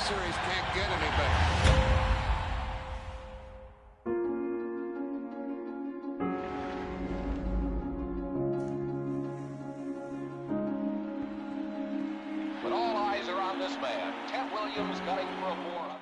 series can't get any better. But all eyes are on this man. Ted Williams gunning for a 400.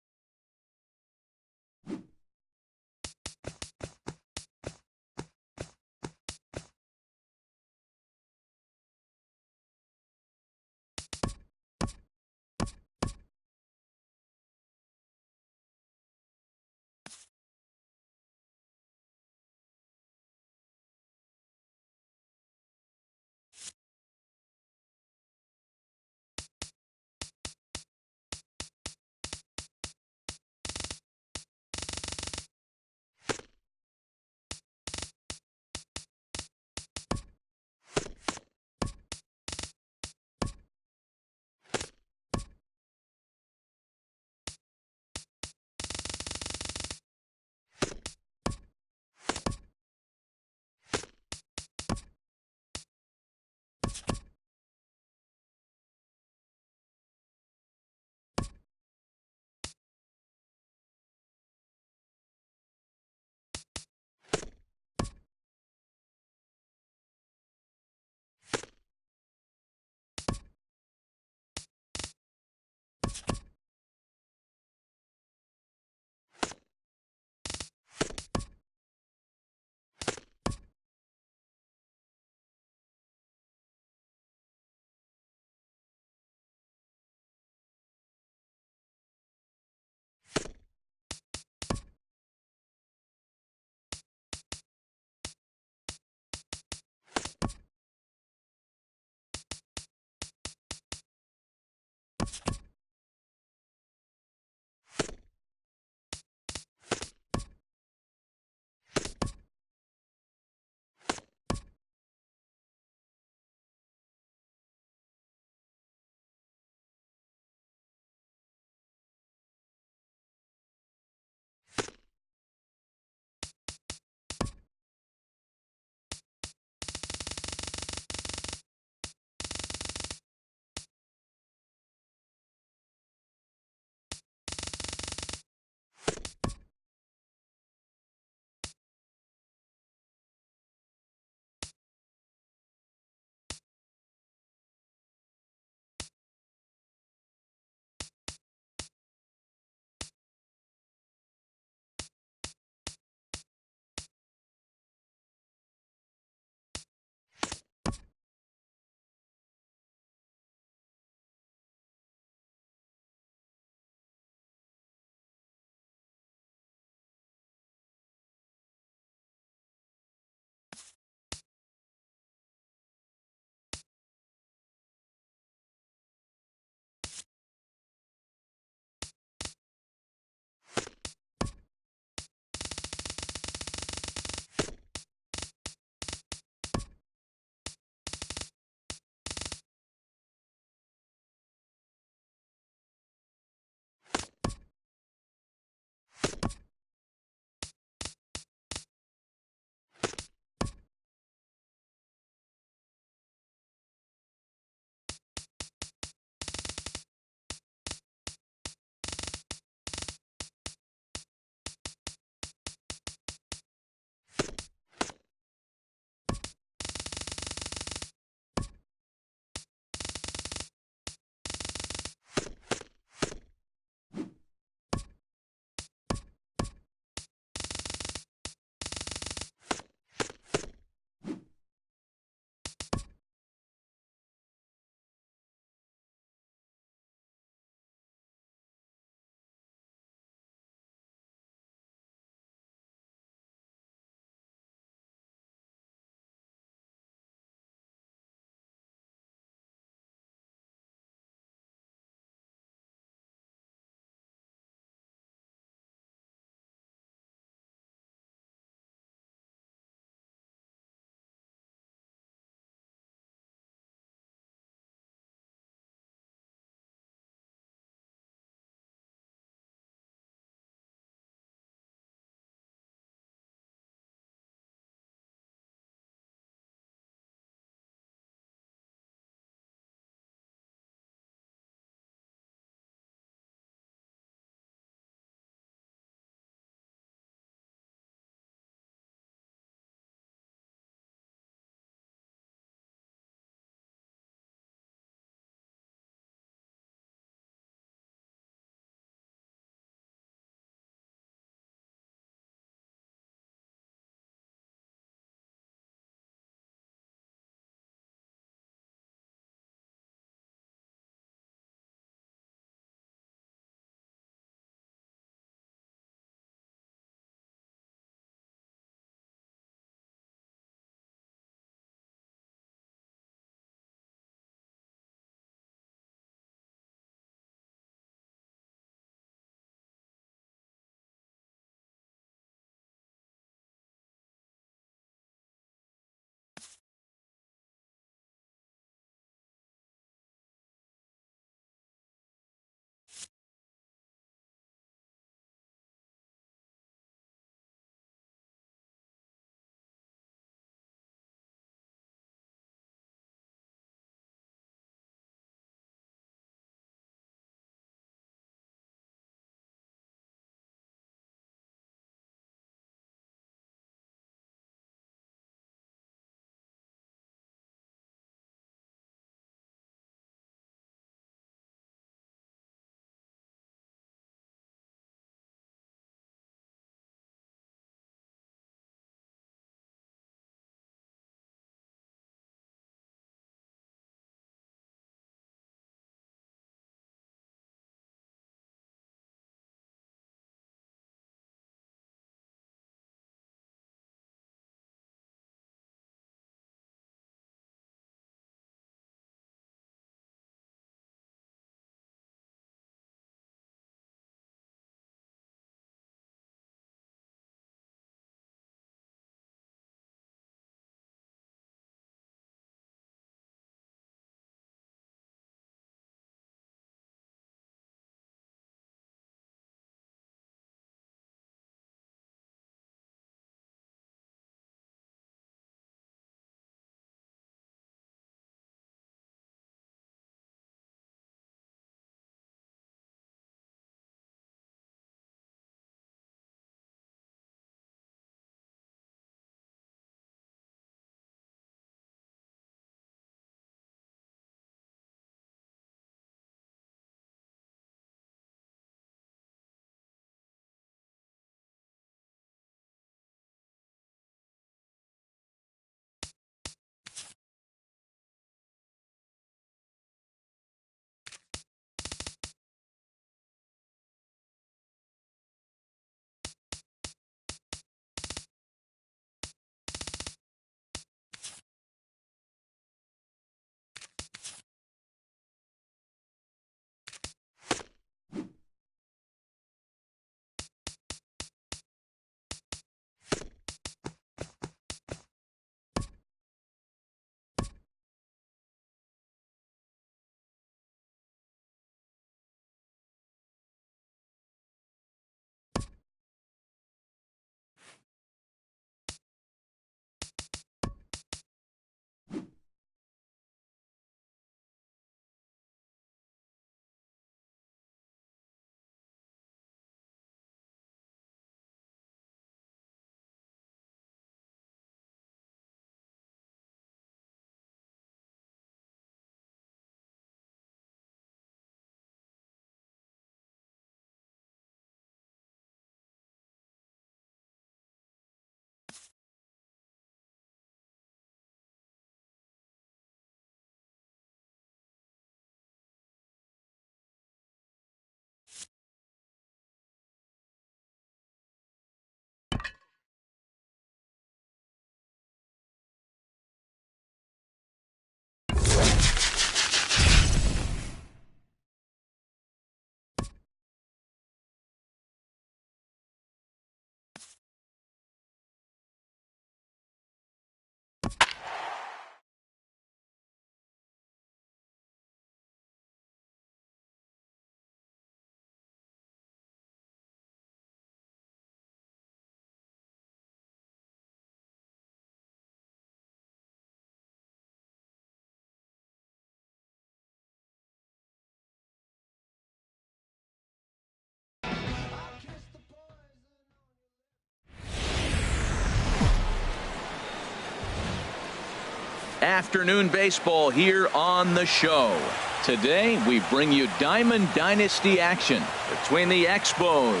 Afternoon baseball here on the show. Today we bring you Diamond Dynasty action between the Expos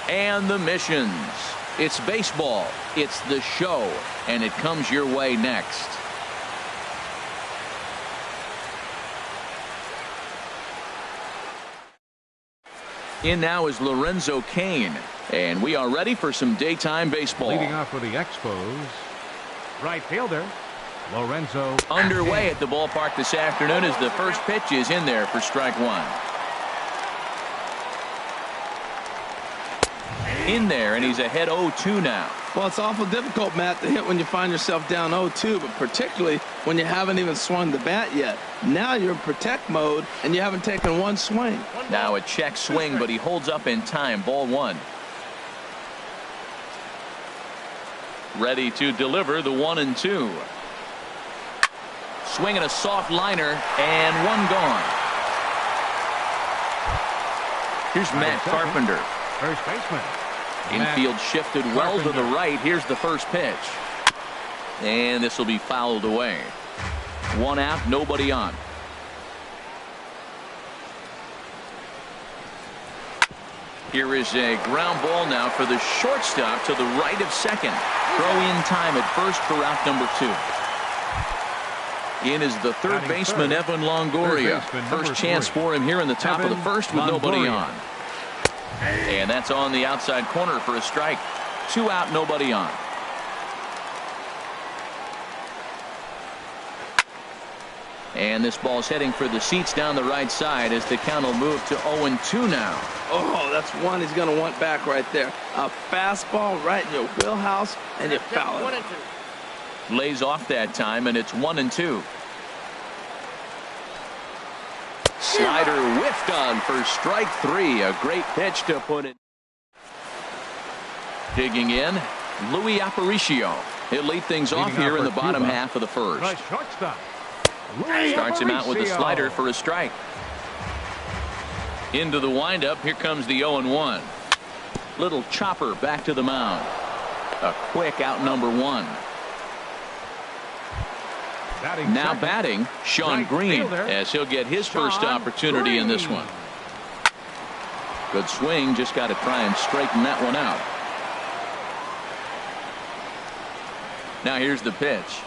and the Missions. It's baseball, it's the show, and it comes your way next. In now is Lorenzo Cain, and we are ready for some daytime baseball. Leading off for the Expos, right fielder Lorenzo. Underway at the ballpark this afternoon as the first pitch is in there for strike one. In there, and he's ahead 0-2 now. Well, it's awful difficult, Matt, to hit when you find yourself down 0-2, but particularly when you haven't even swung the bat yet. Now you're in protect mode, and you haven't taken one swing. Now a check swing, but he holds up in time. Ball one. Ready to deliver the 1-2. Swinging a soft liner, and one gone. Here's Matt Carpenter. First baseman. Infield shifted well to the right. Here's the first pitch. And this will be fouled away. One out, nobody on. Here is a ground ball now for the shortstop to the right of second. Throw in time at first for out number 2. In is the third baseman, Evan Longoria. First chance for him here in the top of the first with nobody on. And that's on the outside corner for a strike. 2 out, nobody on. And this ball's heading for the seats down the right side as the count will move to 0-2 now. Oh, that's one he's going to want back right there. A fastball right in your wheelhouse, and you foul it. Lays off that time, and it's 1-2. Slider whiffed on for strike 3. A great pitch to put it. Digging in, Louis Aparicio. He'll lead things off here in the bottom half of the first. Starts him out with a slider for a strike. Into the windup. Here comes the 0-1. Little chopper back to the mound. A quick out number 1. Now batting, Sean Green, as he'll get his first opportunity in this one. Good swing, just got to try and straighten that one out. Now here's the pitch.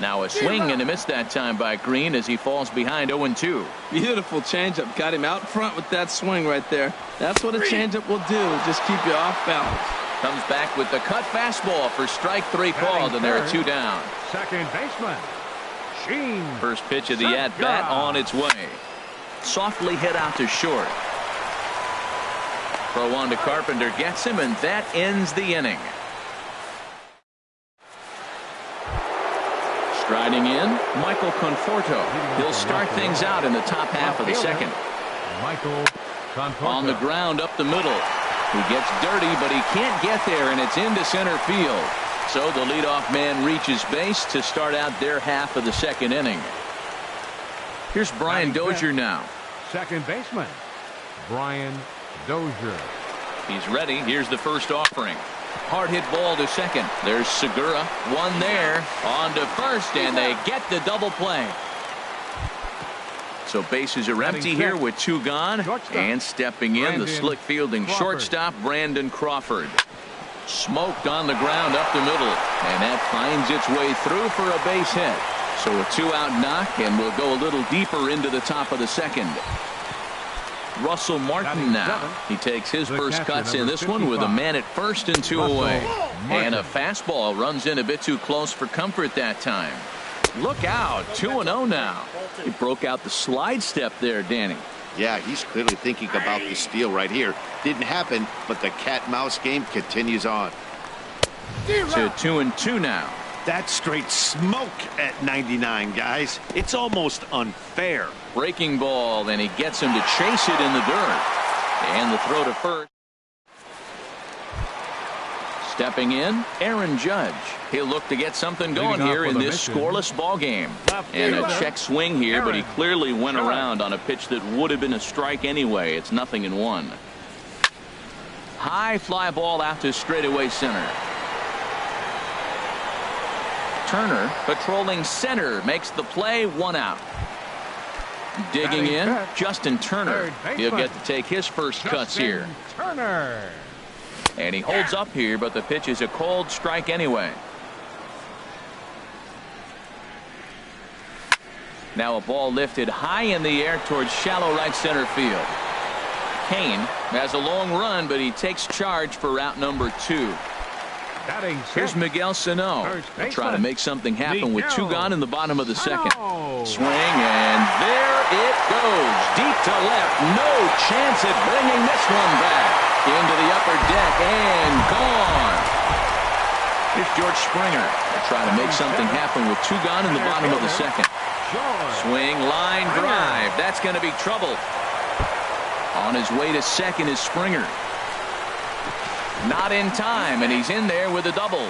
Now a swing and a miss that time by Green as he falls behind 0-2. Beautiful changeup. Got him out front with that swing right there. That's what a changeup will do. Just keep you off balance. Comes back with the cut fastball for strike 3 called, and there are 2 down. Second baseman, Sheen. First pitch of the at-bat on its way. Softly hit out to short. Throw on to Carpenter gets him, and that ends the inning. Striding in, Michael Conforto. He'll start things out in the top half of the second. Michael Conforto. On the ground up the middle. He gets dirty, but he can't get there, and it's into center field. So the leadoff man reaches base to start out their half of the second inning. Here's Brian Dozier now. Second baseman, Brian Dozier. He's ready. Here's the first offering. Hard hit ball to second. There's Segura. One there. On to first, and they get the double play. So bases are empty here with 2 gone. And stepping in, the slick fielding shortstop, Brandon Crawford. Smoked on the ground up the middle, and that finds its way through for a base hit. So a 2-out knock, and we'll go a little deeper into the top of the second. Russell Martin now. He takes his first cuts in this one with a man at first and 2 away. And a fastball runs in a bit too close for comfort that time. Look out, 2-0 now. He broke out the slide step there, Danny. Yeah, he's clearly thinking about the steal right here. Didn't happen, but the cat-mouse game continues on. To 2-2 now. That's straight smoke at 99, guys. It's almost unfair. Breaking ball, and he gets him to chase it in the dirt. And the throw to first. Stepping in, Aaron Judge. He'll look to get something going here in this scoreless ball game. And a check swing here, but he clearly went around on a pitch that would have been a strike anyway. It's 0-1. High fly ball out to straightaway center. Turner patrolling center makes the play, 1 out. Digging in, Justin Turner. He'll get to take his first cuts here. Turner. And he holds up here, but the pitch is a cold strike anyway. Now a ball lifted high in the air towards shallow right center field. Kane has a long run, but he takes charge for route number 2. Here's Miguel Sano. He'll try to make something happen with 2 gone in the bottom of the second. Swing, and there it goes. Deep to left. No chance at bringing this one back. Into the upper deck and gone. Here's George Springer. He'll try to make something happen with 2 gone in the bottom of the second. Swing, line drive. That's going to be trouble. On his way to second is Springer. Not in time, and he's in there with a double.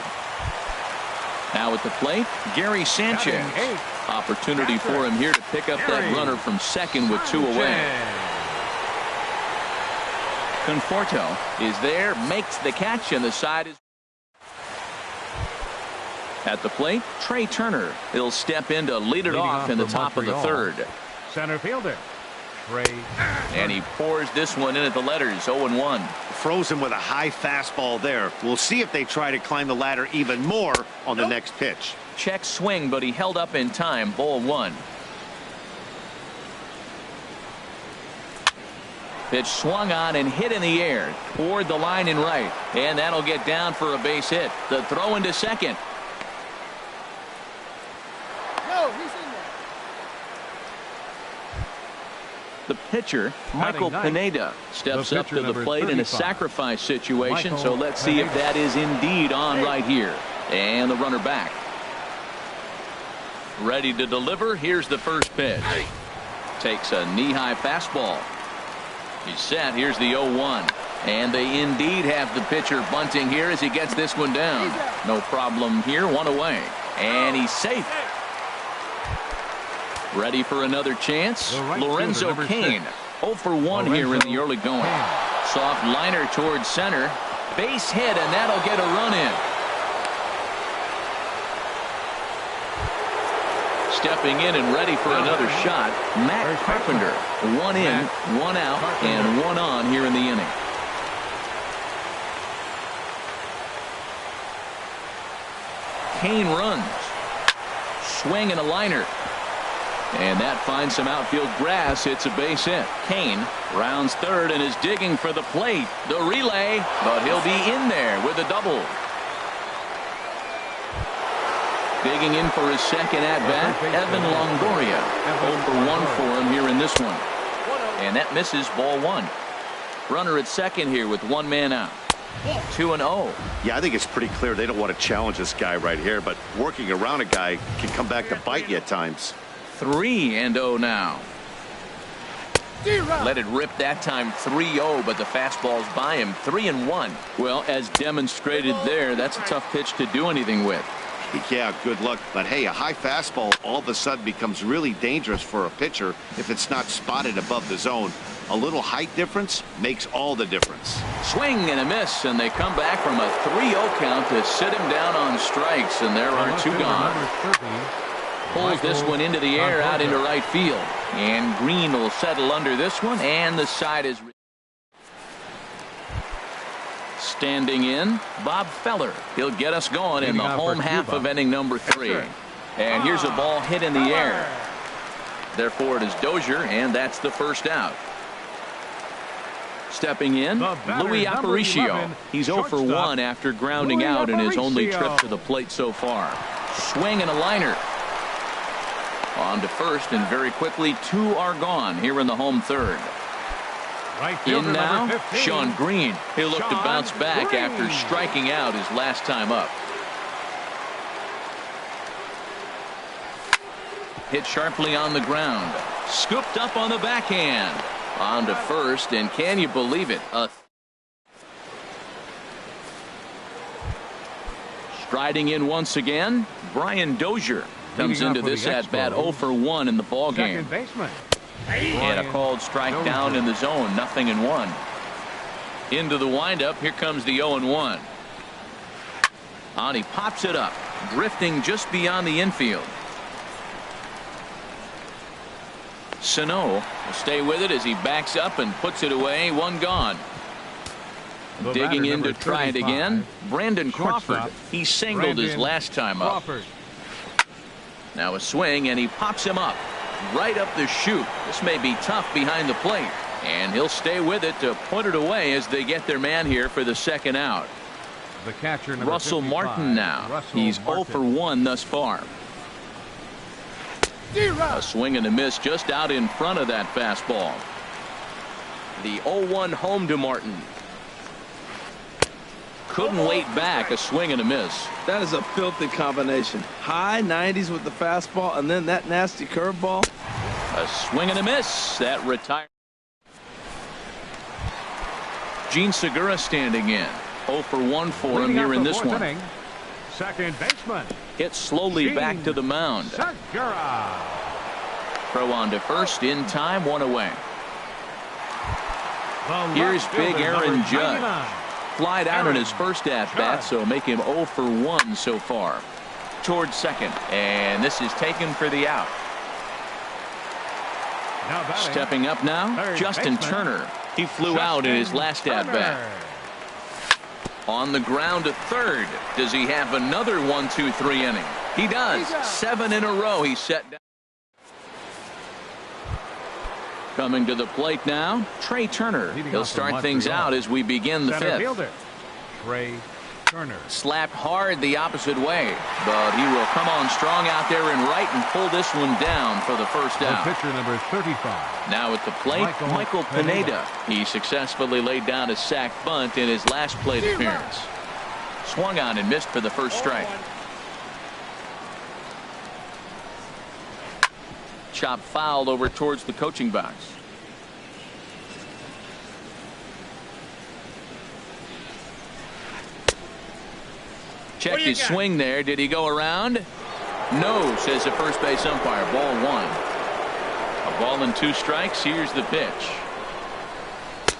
Now at the plate, Gary Sanchez. Opportunity for him here to pick up that runner from second with 2 away. Conforto is there, makes the catch, and the side is... At the plate, Trey Turner. He'll step in to lead it off in the top of the third. Center fielder. And he pours this one in at the letters, 0-1. Frozen with a high fastball there. We'll see if they try to climb the ladder even more on the next pitch. Check swing, but he held up in time. Ball 1. Pitch swung on and hit in the air toward the line and right. And that'll get down for a base hit. The throw into second. The pitcher, Michael Pineda, steps up to the plate in a sacrifice situation. So let's see if that is indeed on right here. And the runner back. Ready to deliver. Here's the first pitch. Takes a knee-high fastball. He's set. Here's the 0-1. And they indeed have the pitcher bunting here as he gets this one down. No problem here. 1 away. And he's safe. Ready for another chance. Lorenzo Cain. 0 for 1 here in the early going. Soft liner towards center. Base hit, and that'll get a run in. Stepping in and ready for another shot, Matt Carpenter. 1 in, 1 out, and 1 on here in the inning. Cain runs. Swing and a liner. And that finds some outfield grass. It's a base hit. Cain rounds third and is digging for the plate. The relay, but he'll be in there with a double. Digging in for his second at-bat, Evan Longoria. 0 for 1 for him here in this one. And that misses, ball 1. Runner at second here with 1 man out. 2-0. Yeah, I think it's pretty clear they don't want to challenge this guy right here, but working around a guy can come back to bite you at times. 3-0 now. Let it rip that time. 3-0, but the fastball's by him. 3-1. Well, as demonstrated there, that's a tough pitch to do anything with. Yeah, good luck. But hey, a high fastball all of a sudden becomes really dangerous for a pitcher if it's not spotted above the zone. A little height difference makes all the difference. Swing and a miss, and they come back from a 3-0 count to sit him down on strikes, and there are 2 gone. Pulls this one into the air out into right field. And Green will settle under this one, and the side is... Standing in, Bob Feller. He'll get us going in the home half of inning number 3. And here's a ball hit in the air. Therefore, it is Dozier, and that's the first out. Stepping in, Louis Aparicio. He's 0 for 1 after grounding out in his only trip to the plate so far. Swing and a liner. On to first, and very quickly 2 are gone here in the home third. In now, Sean Green. He'll look to bounce back after striking out his last time up. Hit sharply on the ground. Scooped up on the backhand. On to first, and can you believe it? Striding in once again, Brian Dozier. Comes into this at-bat 0 for 1 in the ballgame. And a called strike down in the zone. 0-1. Into the windup. Here comes the 0-1. On he pops it up. drifting just beyond the infield. Sano will stay with it as he backs up and puts it away. One gone. Digging in to try it again. Brandon Crawford. He singled his last time up. Now a swing, and he pops him up right up the chute. This may be tough behind the plate, and he'll stay with it to put it away as they get their man here for the second out. The catcher, Russell 55, Martin now. He's 0 for 1 thus far. A swing and a miss just out in front of that fastball. The 0-1 home to Martin. Couldn't wait back. A swing and a miss. That is a filthy combination. High 90s with the fastball, and then that nasty curveball. A swing and a miss. That retired. Gene Segura standing in. 0 for 1 for him here in this one. Inning, second baseman. Hit slowly Gene back to the mound. Segura. Throw on to first in time, 1 away. Here's big Aaron Judge. Flied out in his first at-bat, so make him 0 for 1 so far. Towards second, and this is taken for the out. Stepping up now, Justin Turner. He flew out in his last at-bat. On the ground to third. Does he have another 1-2-3 inning? He does. 7 in a row he set down. Coming to the plate now, Trey Turner. He'll start things out as we begin the fifth. Trey Turner. Slapped hard the opposite way, but he will come on strong out there and right and pull this one down for the first out. Pitcher number 35. Now at the plate, Michael Pineda. He successfully laid down a sac bunt in his last plate appearance. Swung on and missed for the first strike. Chop fouled over towards the coaching box. Check his swing there. Did he go around? No, says the first base umpire. Ball 1. A ball and 2 strikes. Here's the pitch.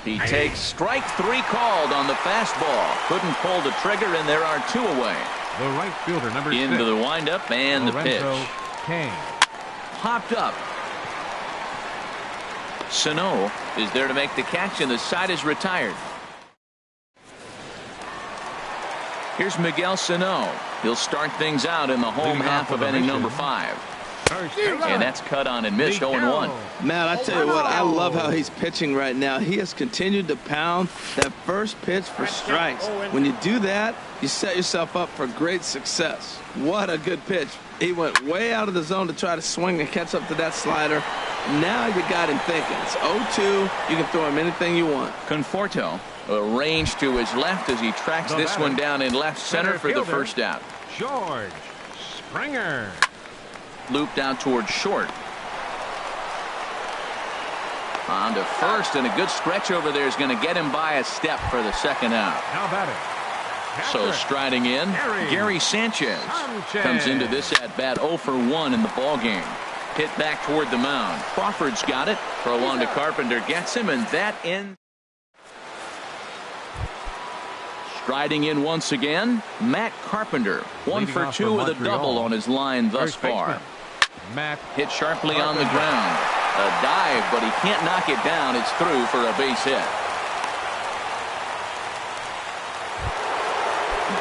He takes strike 3 called on the fastball. Couldn't pull the trigger, and there are 2 away. The right fielder, number 6. Into the windup and the pitch. Kane. Popped up. Sano is there to make the catch, and the side is retired. Here's Miguel Sano. He'll start things out in the home half of inning number 5. And that's cut on and missed. 0-1. Man, I tell you what, I love how he's pitching right now. He has continued to pound that first pitch for strikes. When you do that, you set yourself up for great success. What a good pitch. He went way out of the zone to try to swing and catch up to that slider. Now you got him thinking. It's 0-2. You can throw him anything you want. Conforto arranged to his left as he tracks this one down in left center for the first out. George Springer. Looped out towards short. On to first, and a good stretch over there is going to get him by a step for the second out. Now batting. So striding in, Gary Sanchez comes into this at bat 0 for 1 in the ball game. Hit back toward the mound. Crawford's got it. Throw on to Carpenter gets him, and that ends. Striding in once again, Matt Carpenter. 1 for 2 with a double on his line thus far. Matt hit sharply on the ground. A dive, but he can't knock it down. It's through for a base hit.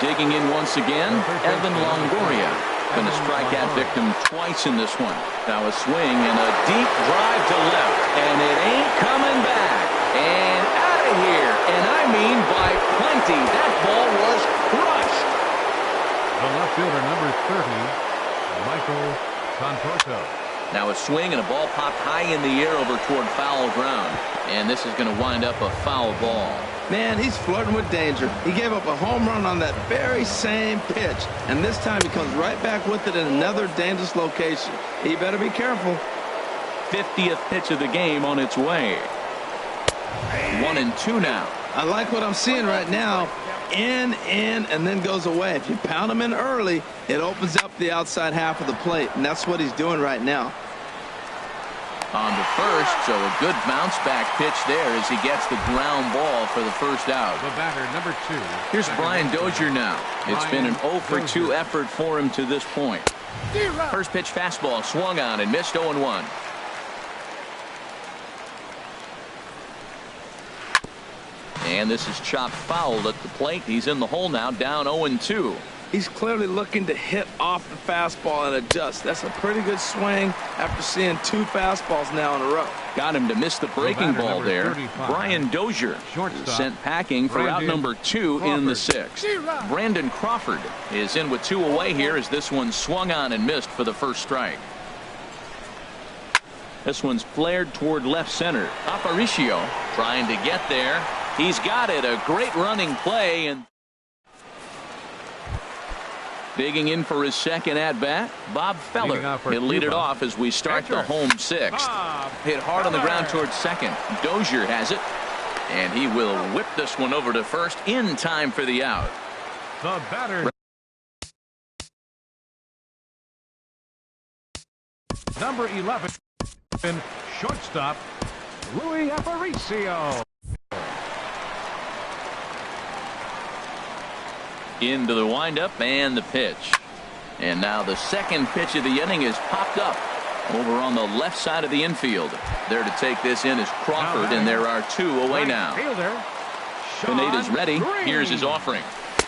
Digging in once again, Evan Longoria. Going to strike that victim twice in this one. Now a swing and a deep drive to left, and it ain't coming back. And out of here, and I mean by plenty. That ball was crushed. The left fielder, number 30, Michael Conforto. Now a swing and a ball popped high in the air over toward foul ground, and this is going to wind up a foul ball. Man, he's flirting with danger. He gave up a home run on that very same pitch, and this time he comes right back with it in another dangerous location. He better be careful. 50th pitch of the game on its way. 1-2 now. I like what I'm seeing right now. In, and then goes away. If you pound him in early, it opens up the outside half of the plate, and that's what he's doing right now. on the first, so a good bounce back pitch there as he gets the ground ball for the first out. The batter, number 2. Here's Brian Dozier now. It's been an 0 for 2 effort for him to this point. First pitch fastball swung on and missed 0-1. And this is chopped foul at the plate. He's in the hole now, down 0-2. He's clearly looking to hit off the fastball and adjust. That's a pretty good swing after seeing 2 fastballs now in a row. Got him to miss the breaking ball there. 35. Brian Dozier sent packing for out number 2 in the 6th. Brandon Crawford is in with 2 away here as this one swung on and missed for the first strike. This one's flared toward left center. Aparicio trying to get there. He's got it. A great running play, and digging in for his second at-bat, Bob Feller. He'll lead it off as we start the home 6th. Hit hard on the ground towards second. Dozier has it, and he will whip this one over to first in time for the out. The batter, number 11, shortstop, Louis Aparicio. Into the windup and the pitch. And now the second pitch of the inning is popped up over on the left side of the infield. There to take this in is Crawford, and there are 2 away now. Pineda's ready. Here's his offering.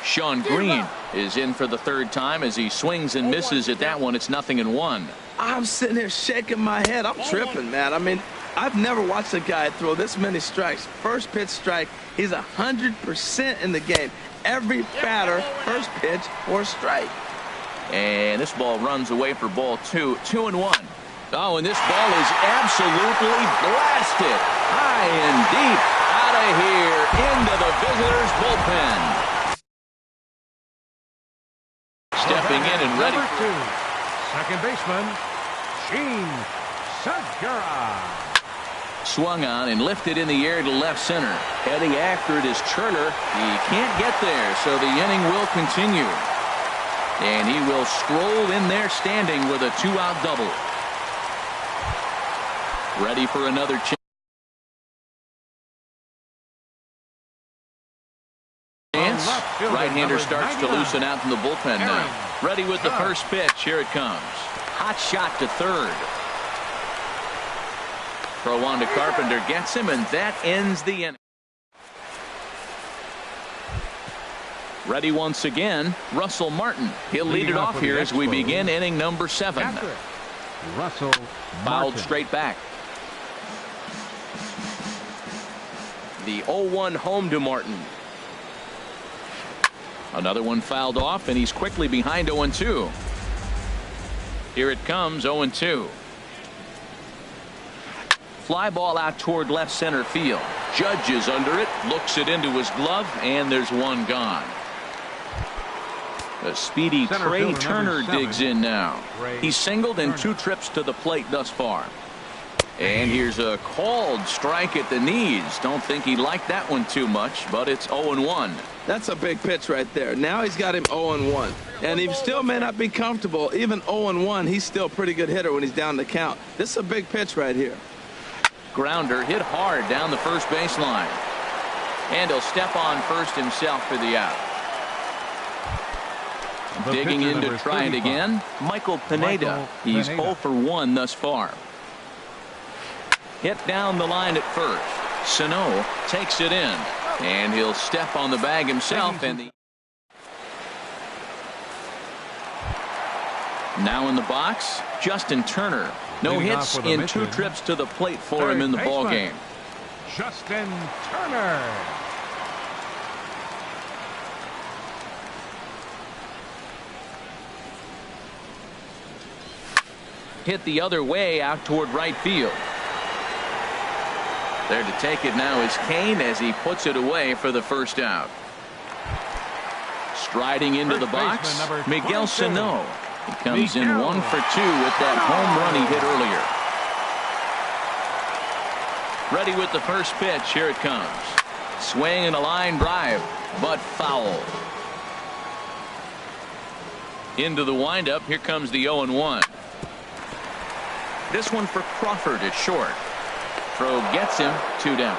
Sean Green is in for the 3rd time as he swings and misses at that one. It's 0-1. I'm sitting here shaking my head. I'm tripping, man. I mean, I've never watched a guy throw this many strikes. First pitch strike, he's 100% in the game. Every batter, first pitch or strike. And this ball runs away for ball 2. 2-1. Oh, and this ball is absolutely blasted high and deep out of here into the visitors' bullpen. Stepping in and ready. Number 2, second baseman, Gene Segura. Swung on and lifted in the air to left center. Heading after it is Turner. He can't get there, so the inning will continue. And he will stroll in there standing with a 2-out double. Ready for another chance. Right-hander starts to loosen out from the bullpen now. Ready with the first pitch. Here it comes. Hot shot to third. Throw on to Carpenter, gets him, and that ends the inning. Ready once again, Russell Martin. He'll lead it off here as we begin inning number 7. Russell Fouled straight back. The 0-1 home to Martin. Another one fouled off, and he's quickly behind 0-2. Here it comes, 0-2. Fly ball out toward left center field. Judge is under it, looks it into his glove, and there's one gone. A speedy Trey Turner digs in now. He's singled in 2 trips to the plate thus far. And here's a called strike at the knees. Don't think he liked that one too much, but it's 0-1. That's a big pitch right there. Now he's got him 0-1. And he still may not be comfortable. Even 0-1, he's still a pretty good hitter when he's down the count. This is a big pitch right here. Grounder hit hard down the first baseline. And he'll step on first himself for the out. Digging in to try it again, Michael Pineda. He's 0 for 1 thus far. Hit down the line at first. Sano takes it in, and he'll step on the bag himself. And now in the box, Justin Turner. No hits in 2 trips to the plate for him in the ball game. Justin Turner. Hit the other way out toward right field. There to take it now is Kane as he puts it away for the first out. Striding into the box, Miguel Sano. He comes in 1 for 2 with that home run he hit earlier. Ready with the first pitch. Here it comes. Swing and a line drive, but foul. Into the windup. Here comes the 0-1. This one for Crawford is short. Throw gets him 2 down.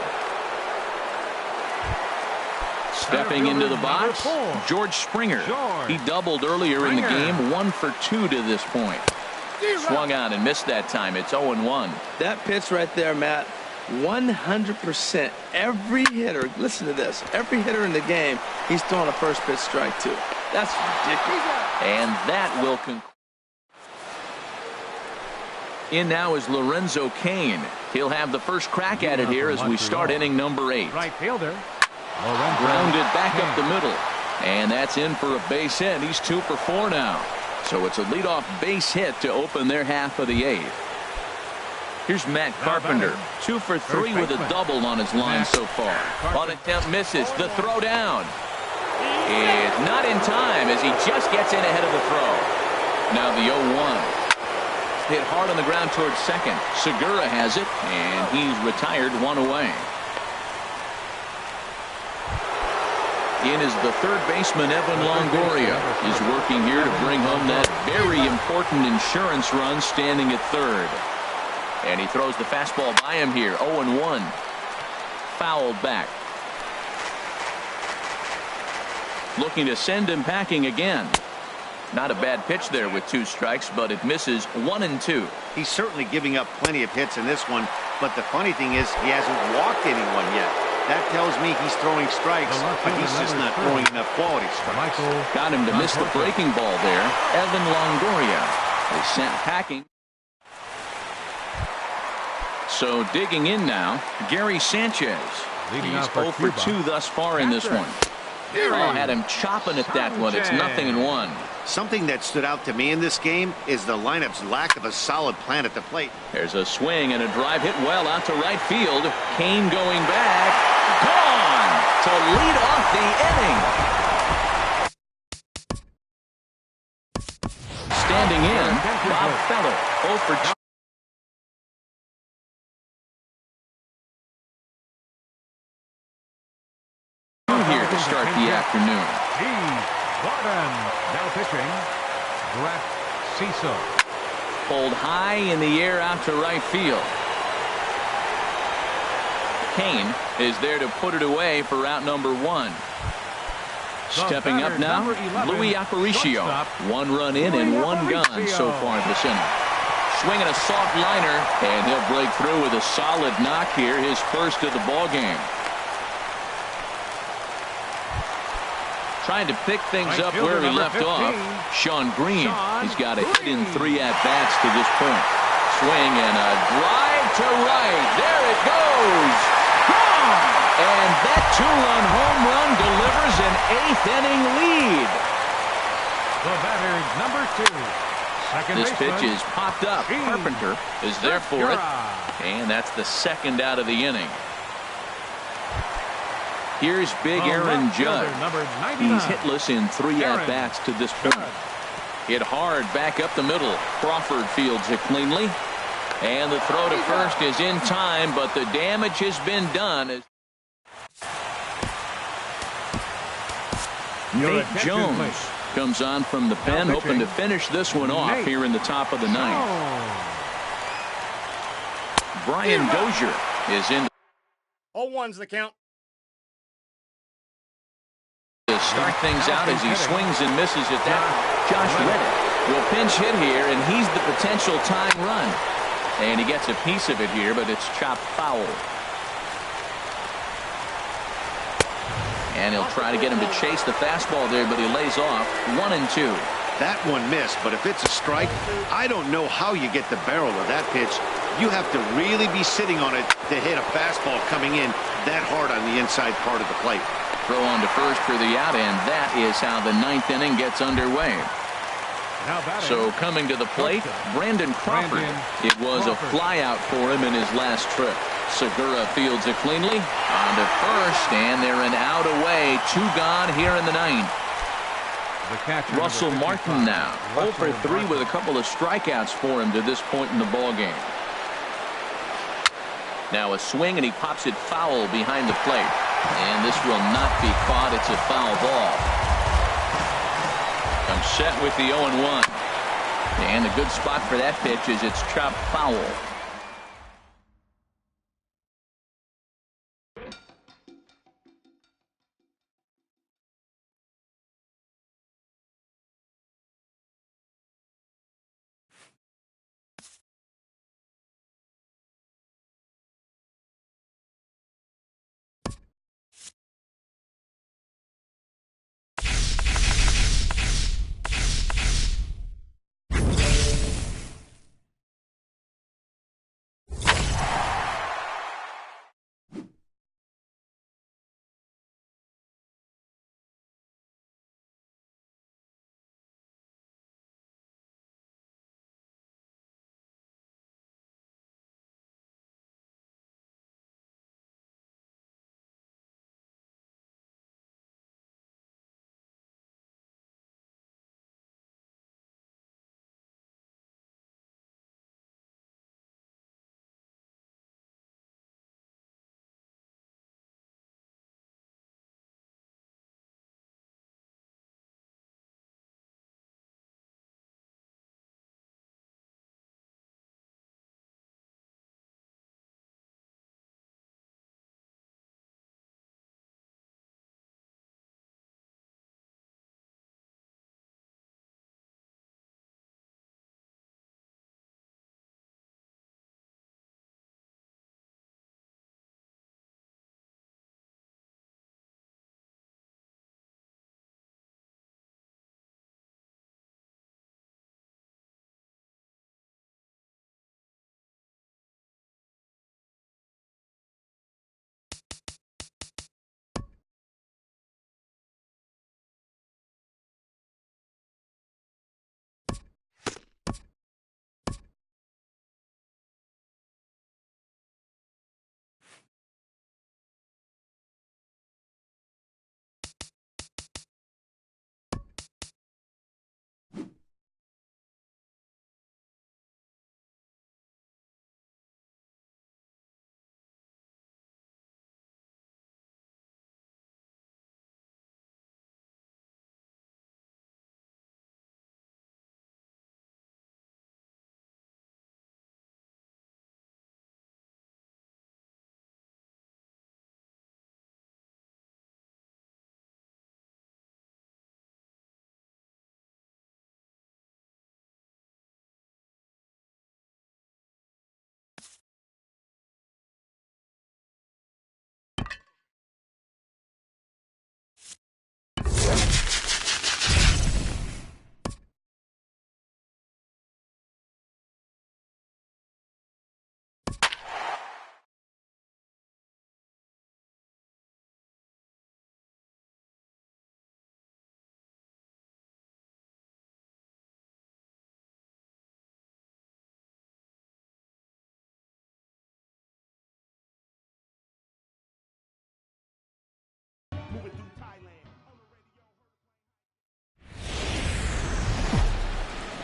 Stepping into the box, George Springer. He doubled earlier in the game, 1 for 2 to this point. Swung out and missed that time. It's 0-1. That pitch right there, Matt, 100%. Every hitter, listen to this, every hitter in the game, he's throwing a first pitch strike to. That's ridiculous. And that will conclude. In now is Lorenzo Cain. He'll have the first crack at it here as we start inning number 8. Right fielder. Grounded back up the middle. And that's in for a base hit. He's 2 for 4 now. So it's a leadoff base hit to open their half of the 8th. Here's Matt Carpenter. 2 for 3 with a double on his line so far. On attempt misses. The throw down. It's not in time as he just gets in ahead of the throw. Now the 0-1. Hit hard on the ground towards second. Segura has it, and he's retired 1 away. In is the third baseman, Evan Longoria. He's working here to bring home that very important insurance run, standing at third. And he throws the fastball by him here. 0-1. Fouled back. Looking to send him packing again. Not a bad pitch there with 2 strikes, but it misses 1-2. He's certainly giving up plenty of hits in this one, but the funny thing is he hasn't walked anyone yet. That tells me he's throwing strikes, but he's just not throwing enough quality strikes. Got him to miss the breaking ball there. Evan Longoria is sent packing. So digging in now, Gary Sanchez. He's 0 for 2 thus far in this one. Oh, had him chopping at that one. It's 0-1. Something that stood out to me in this game is the lineup's lack of a solid plan at the plate. There's a swing and a drive hit well out to right field. Cain going back. Gone to lead off the inning. Standing in, Bob Feller. 0 for 2. Here to start the afternoon. Now pitching, Brett Cecil. Pulled high in the air out to right field. Cain is there to put it away for out number 1. Stepping up now, Louis Aparicio. 1 run in and 1 gone so far this inning. Swinging a soft liner, and he'll break through with a solid knock here, his first of the ball game. Trying to pick things up where he left off. Sean Green. He's got a hit in 3 at-bats to this point. Swing and a drive to right. There it goes. Gone! And that 2-run home run delivers an 8th inning lead. The batter, number 2. This pitch is popped up. Carpenter is there for it. And that's the 2nd out of the inning. Here's big Aaron Judge. He's hitless in 3 at-bats to this point. Hit hard back up the middle. Crawford fields it cleanly. And the throw to first is in time, but the damage has been done. Nate Jones comes on from the pen, hoping to finish this one off here in the top of the 9th. Brian Dozier is in. 0-1's the count. To start things out as he swings and misses at that. Josh Reddick will pinch hit here, and he's the potential tying run. And he gets a piece of it here, but it's chopped foul. And he'll try to get him to chase the fastball there, but he lays off. 1-2. That one missed, but if it's a strike, I don't know how you get the barrel of that pitch. You have to really be sitting on it to hit a fastball coming in that hard on the inside part of the plate. Throw on to first for the out, and that is how the 9th inning gets underway. So coming to the plate, Brandon Crawford. It was a flyout for him in his last trip. Segura fields it cleanly. On to first, and they're an out away. 2 gone here in the 9th. Russell Martin now. 0 for 3 with a couple of strikeouts for him to this point in the ballgame. Now a swing, and he pops it foul behind the plate. And this will not be caught. It's a foul ball. I'm set with the 0-1. And a good spot for that pitch is it's chopped foul.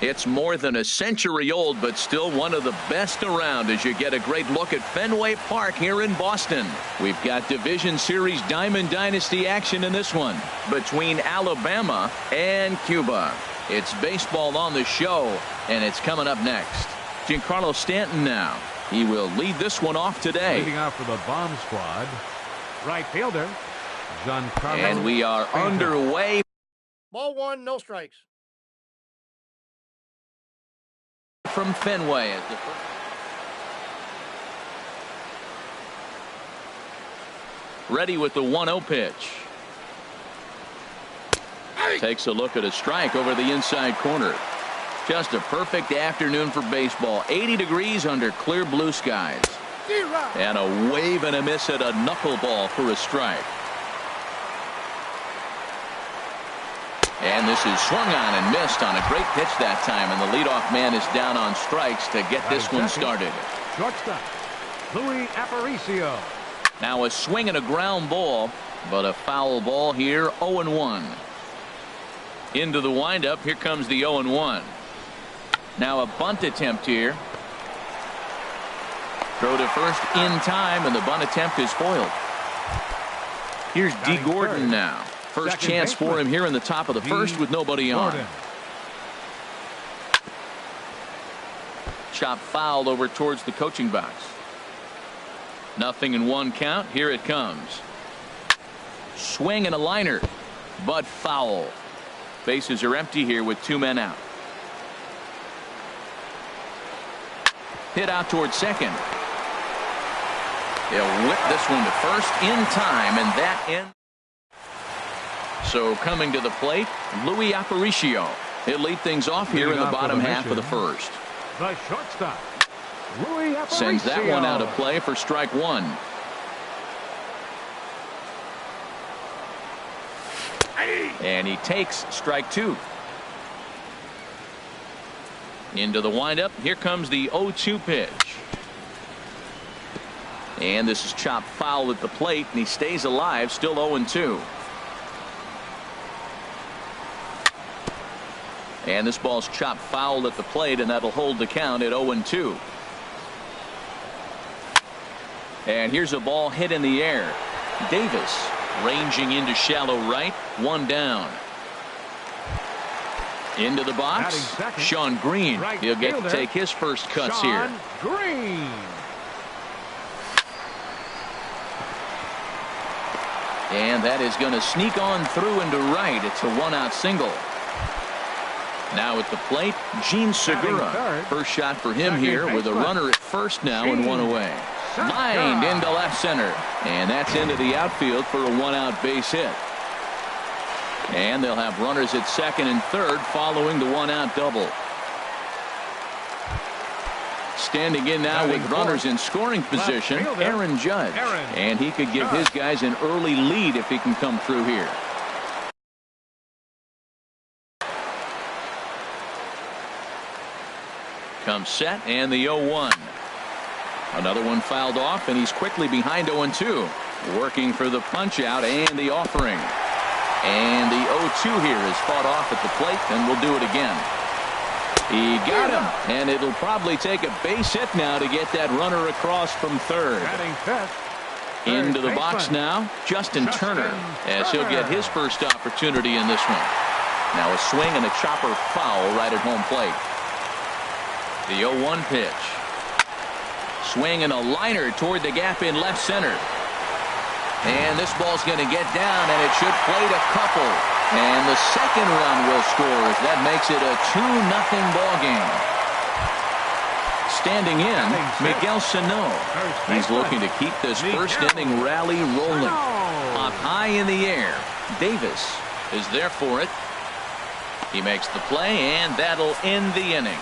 It's more than a century old, but still one of the best around as you get a great look at Fenway Park here in Boston. We've got Division Series Diamond Dynasty action in this one between Alabama and Cuba. It's baseball on the show, and it's coming up next. Giancarlo Stanton now. He will lead this one off today. Leading off for the bomb squad, right fielder, Giancarlo. And we are underway. Ball one, no strikes. From Fenway. Ready with the 1-0 pitch. Takes a look at a strike over the inside corner. Just a perfect afternoon for baseball. 80 degrees under clear blue skies. And a wave and a miss at a knuckleball for a strike. And this is swung on and missed on a great pitch that time, and the leadoff man is down on strikes to get this one started. Shortstop, Louis Aparicio. Now a swing and a ground ball, but a foul ball here. 0-1. Into the windup. Here comes the 0-1. Now a bunt attempt here. Throw to first in time, and the bunt attempt is foiled. Here's D. Gordon now. First chance for him here in the top of the first with nobody on. chopped foul over towards the coaching box. 0-1 count. Here it comes. Swing and a liner, but foul. Bases are empty here with 2 men out. Hit out towards second. He'll whip this one to first in time, and that ends. So coming to the plate, Louis Aparicio. He'll lead things off here in the bottom half of the first. The shortstop, Louis Aparicio. Sends that one out of play for strike one. And he takes strike two. Into the windup. Here comes the 0-2 pitch. And this is chopped foul at the plate, and he stays alive, still 0-2. And this ball's chopped foul at the plate, and that'll hold the count at 0-2. And here's a ball hit in the air. Davis ranging into shallow right, 1 down. Into the box, Sean Green. He'll get to take his first cuts here. Green. And that is going to sneak on through into right. It's a 1-out single. Now at the plate, Gene Segura. First shot for him here with a runner at first now and 1 away. Lined into left center. And that's into the outfield for a 1-out base hit. And they'll have runners at second and third following the 1-out double. Standing in now with runners in scoring position, Aaron Judge. And he could give his guys an early lead if he can come through here. Comes set, and the 0-1. Another one fouled off, and he's quickly behind 0-2. Working for the punch out and the offering. And the 0-2 here is fought off at the plate, and we'll do it again. He got him, and it'll probably take a base hit now to get that runner across from third. Into the box now, Justin Turner, as he'll get his first opportunity in this one. Now a swing and a chopper foul right at home plate. The 0-1 pitch. Swing and a liner toward the gap in left center. And this ball's going to get down, and it should plate a couple. And the second run will score as that makes it a 2-0 ball game. Standing in, Miguel Sano. He's looking to keep this first inning rally rolling. Up high in the air. Davis is there for it. He makes the play, and that'll end the inning.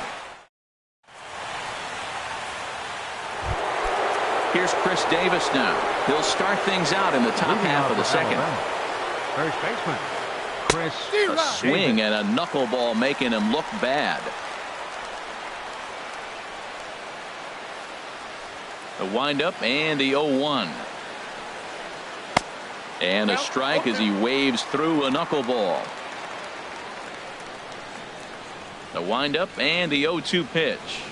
Here's Chris Davis now. He'll start things out in the top half of the second. First baseman, Chris. A swing and a knuckleball making him look bad. The windup and the 0-1. And a strike as he waves through a knuckleball. The windup and the 0-2 pitch.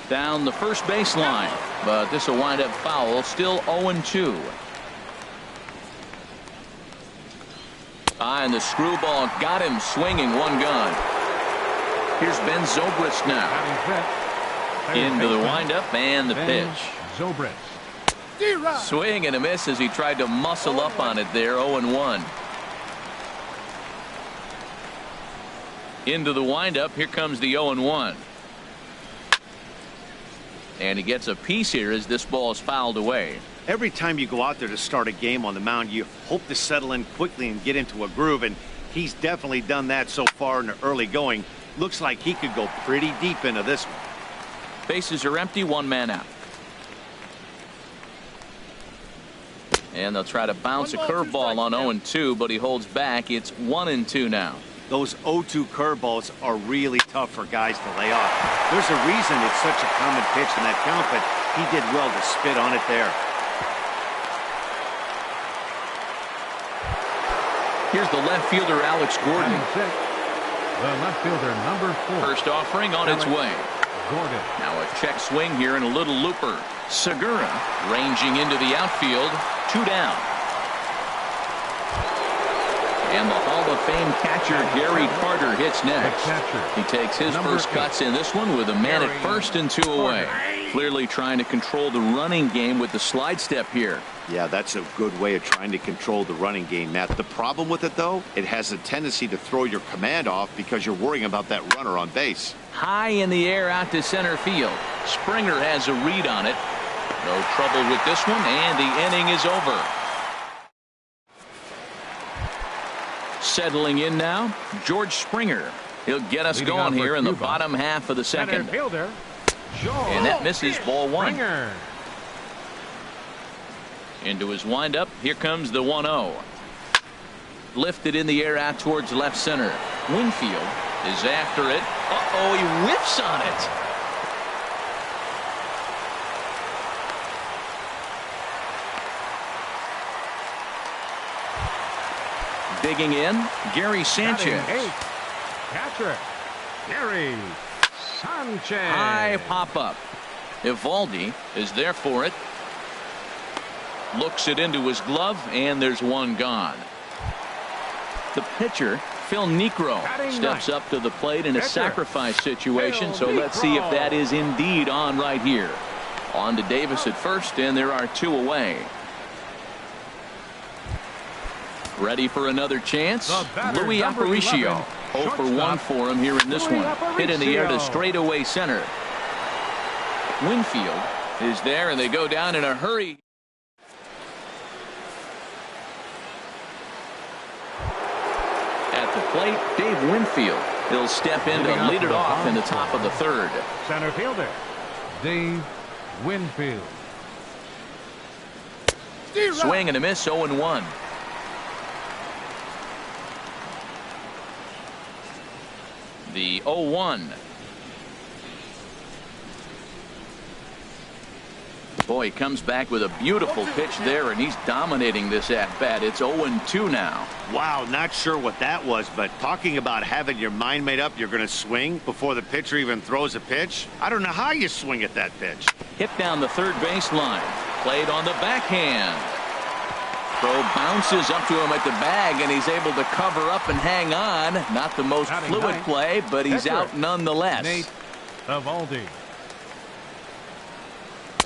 Down the first baseline, but this will wind up foul. Still 0-2. And the screwball got him swinging, 1 gone. Here's Ben Zobrist now. Into the windup and the pitch. Swing and a miss as he tried to muscle up on it there. 0-1. Into the windup. Here comes the 0-1. And he gets a piece here as this ball is fouled away. Every time you go out there to start a game on the mound, you hope to settle in quickly and get into a groove, and he's definitely done that so far in the early going. Looks like he could go pretty deep into this one. Bases are empty, 1 man out. And they'll try to bounce a curveball on 0-2, but he holds back. It's 1-2 now. Those 0-2 curveballs are really tough for guys to lay off. There's a reason it's such a common pitch in that count, but he did well to spit on it there. Here's the left fielder, Alex Gordon. The left fielder, number 4. First offering on its way. Gordon. Now a check swing here and a little looper. Segura ranging into the outfield. 2 down. And the Hall of of Fame catcher Gary Carter hits next. He takes his first cuts in this one with a man at first and 2 away. Clearly trying to control the running game with the slide step here. Yeah, that's a good way of trying to control the running game, Matt. The problem with it, though, it has a tendency to throw your command off because you're worrying about that runner on base. High in the air out to center field. Springer has a read on it. No trouble with this one, and the inning is over. Settling in now, George Springer. He'll get us going here in the bottom half of the second. And that misses, ball one. Into his windup. Here comes the 1-0. Lifted in the air out towards left center. Winfield is after it. Uh-oh, he whiffs on it. Digging in, Gary Sanchez. Catcher, Gary Sanchez. High pop-up. Evaldi is there for it. Looks it into his glove, and there's one gone. The pitcher, Phil Niekro, steps up to the plate in a sacrifice situation, so let's see if that is indeed on right here. On to Davis at first, and there are 2 away. Ready for another chance? Louis Aparicio. 0 for 1 for him here in this one. Hit in the air to straightaway center. Winfield is there, and they go down in a hurry. At the plate, Dave Winfield. He'll step in to lead it off in the top of the third. Center fielder, Dave Winfield. Swing and a miss, 0-1. The 0-1. Boy, he comes back with a beautiful pitch there, and he's dominating this at-bat. It's 0-2 now. Wow, not sure what that was, but talking about having your mind made up you're going to swing before the pitcher even throws a pitch. I don't know how you swing at that pitch. Hit down the third base line. Played on the backhand. Throw bounces up to him at the bag, and he's able to cover up and hang on. Not the most fluid play, but he's out nonetheless. Nate Evaldi.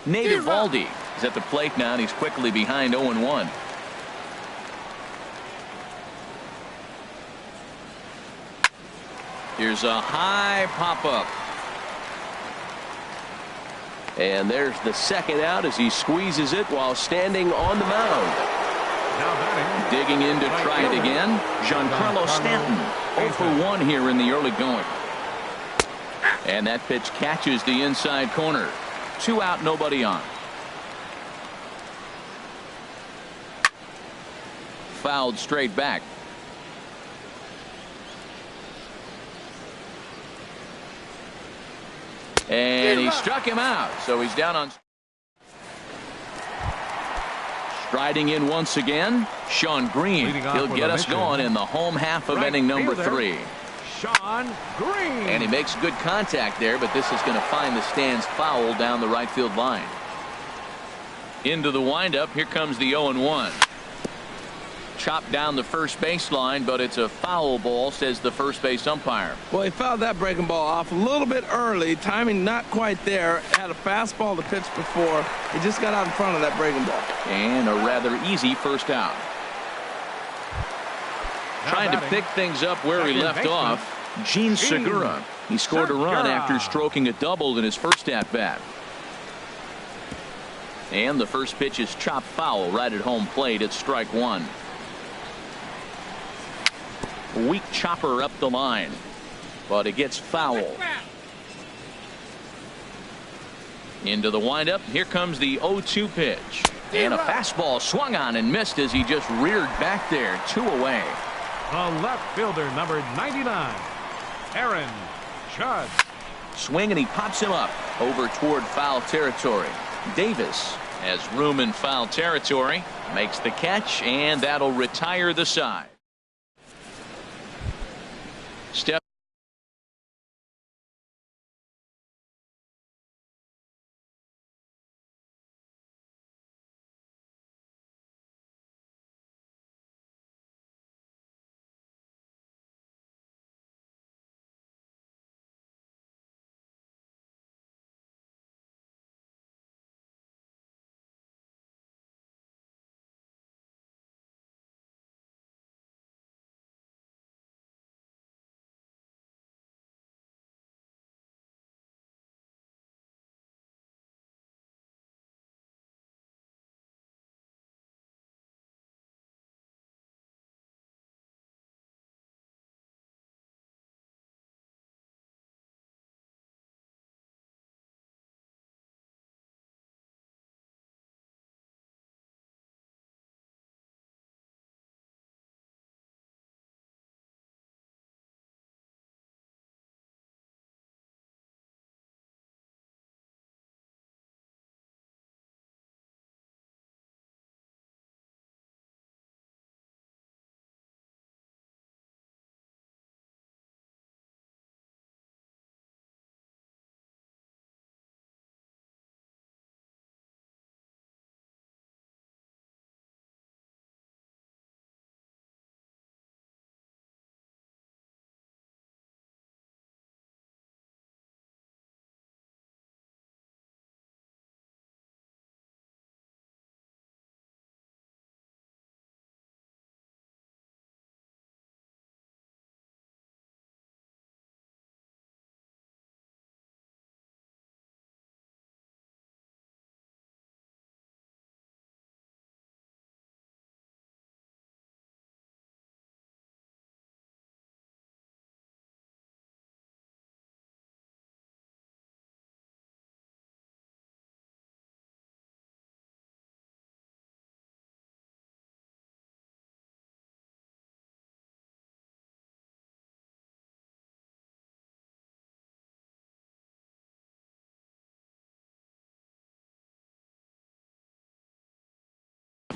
Nate Evaldi is at the plate now, and he's quickly behind 0-1. Here's a high pop-up. And there's the second out as he squeezes it while standing on the mound. Digging in to try it again, Giancarlo Stanton. 0 for 1 here in the early going. And that pitch catches the inside corner. 2 out, nobody on. Fouled straight back. And he struck him out, so he's down on. Striding in once again, Sean Green. He'll get us going in the home half of inning number 3. Sean Green. And he makes good contact there, but this is going to find the stands foul down the right field line. Into the windup. Here comes the 0-1. Chopped down the first baseline, but it's a foul ball, says the first base umpire. Well, he fouled that breaking ball off a little bit early. Timing not quite there. Had a fastball to pitch before. He just got out in front of that breaking ball. And a rather easy first out. Trying to pick things up where he left off, Gene Segura. He scored a run after stroking a double in his first at-bat. And the first pitch is chopped foul right at home plate at strike 1. Weak chopper up the line, but it gets foul. Into the windup. Here comes the 0-2 pitch. And a fastball swung on and missed as he just reared back there. 2 away. The left fielder, number 99, Aaron Judge. Swing, and he pops him up over toward foul territory. Davis has room in foul territory. Makes the catch, and that'll retire the side. Step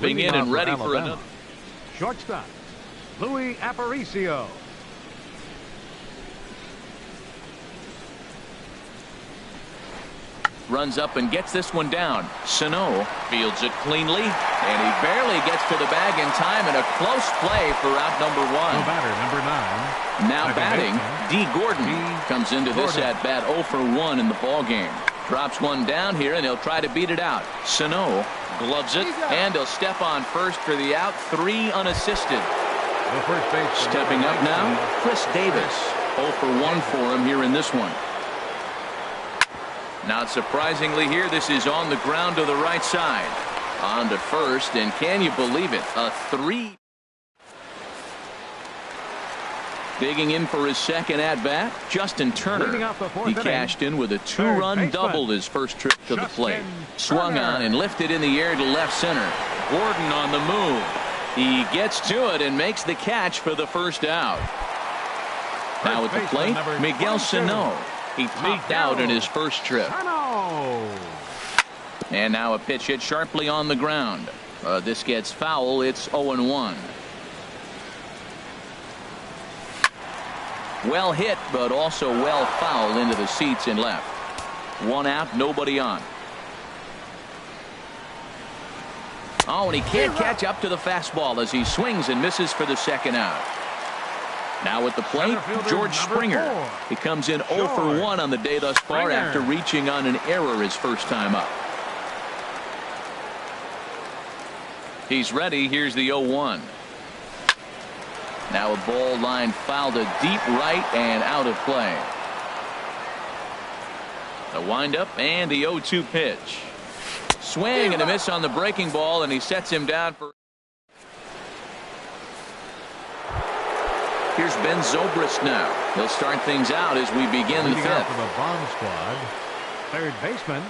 Being in and ready for another. Shortstop, Louis Aparicio. Runs up and gets this one down. Sano fields it cleanly, and he barely gets to the bag in time, and a close play for out number one. The batter, number 9. Now batting, D. Gordon comes into this at bat 0 for 1 in the ball game. Drops one down here, and he'll try to beat it out. Sano gloves it, and he'll step on first for the out. 3 unassisted. Stepping up now, Chris Davis. 0 for 1 for him here in this one. Not surprisingly here, this is on the ground to the right side. On to first, and can you believe it? A 3. Digging in for his second at-bat, Justin Turner. He cashed in with a 2-run double his first trip to the plate. Swung on and lifted in the air to left center. Gordon on the move. He gets to it and makes the catch for the first out. Now at the plate, Miguel Sano. He topped out in his first trip. And now a pitch hit sharply on the ground. This gets foul. It's 0-1. Well hit, but also well fouled into the seats and left. 1 out, nobody on. Oh, and he can't catch up to the fastball as he swings and misses for the second out. Now at the plate, George Springer. He comes in 0 for 1 on the day thus far after reaching on an error his first time up. He's ready. Here's the 0-1. Now a ball line foul to deep right and out of play. The windup and the 0-2 pitch. Swing and a miss on the breaking ball, and he sets him down for. Here's Ben Zobrist now. He'll start things out as we begin the 5th. For the bomb squad, third baseman,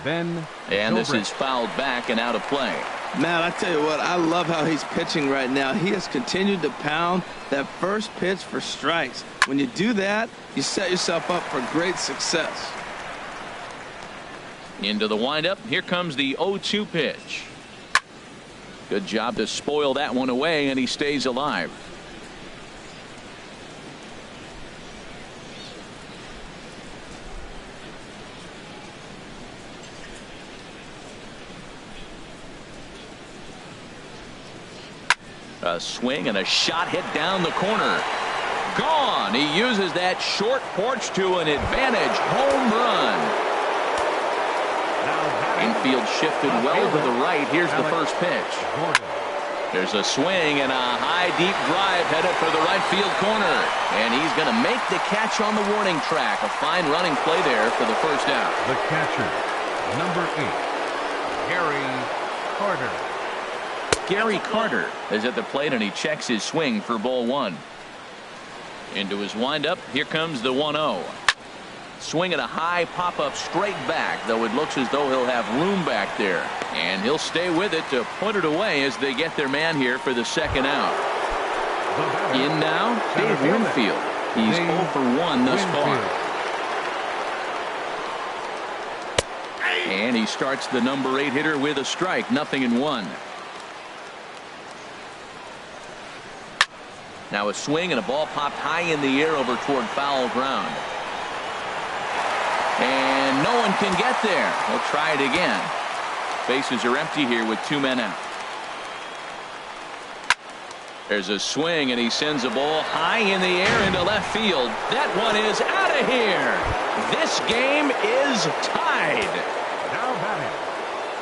Ben And this Zobrist. is fouled back and out of play. Matt, I tell you what, I love how he's pitching right now. He has continued to pound that first pitch for strikes. When you do that, you set yourself up for great success. Into the windup. Here comes the 0-2 pitch. Good job to spoil that one away, and he stays alive. A swing and a shot hit down the corner. Gone. He uses that short porch to an advantage. Home run. Infield shifted well to the right. Here's the first pitch. There's a swing and a high deep drive headed for the right field corner. And he's going to make the catch on the warning track. A fine running play there for the first out. The catcher, number 8, Gary Carter. Gary Carter is at the plate, and he checks his swing for ball 1. Into his windup. Here comes the 1-0. Swing at a high pop-up straight back, though it looks as though he'll have room back there. And he'll stay with it to put it away as they get their man here for the second out. In now, Dave Winfield. He's 0 for 1 thus far. And he starts the number 8 hitter with a strike. 0-1. Now a swing and a ball popped high in the air over toward foul ground. And no one can get there. He'll try it again. Bases are empty here with 2 men out. There's a swing, and he sends a ball high in the air into left field. That one is out of here. This game is tied. Now batting,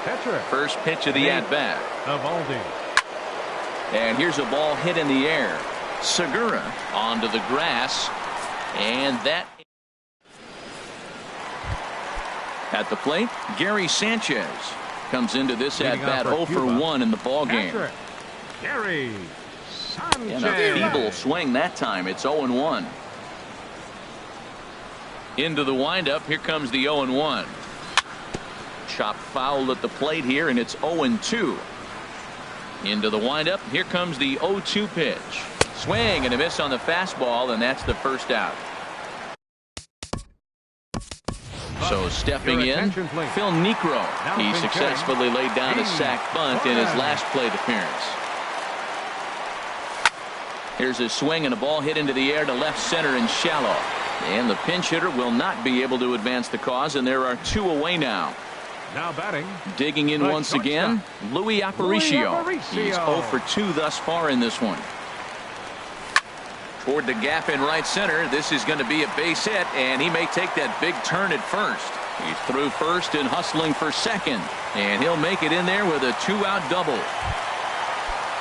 catcher. First pitch of the at-bat. And here's a ball hit in the air. Segura onto the grass, and that at the plate, Gary Sanchez comes into this at bat 0 for 1 in the ball game. Gary Sanchez. And a feeble swing that time. It's 0-1. Into the windup. Here comes the 0-1. Chopped foul at the plate here, and it's 0-2. Into the windup. Here comes the 0-2 pitch. Swing and a miss on the fastball, and that's the first out. So stepping in, Phil Niekro. He successfully laid down a sac bunt in his last plate appearance. Here's a swing and a ball hit into the air to left center and shallow. And the pinch hitter will not be able to advance the cause, and there are 2 away now. Now batting. Digging in once again, Louis Aparicio. He's 0 for 2 thus far in this one. Toward the gap in right center. This is going to be a base hit, and he may take that big turn at first. He's through first and hustling for second, and he'll make it in there with a 2-out double.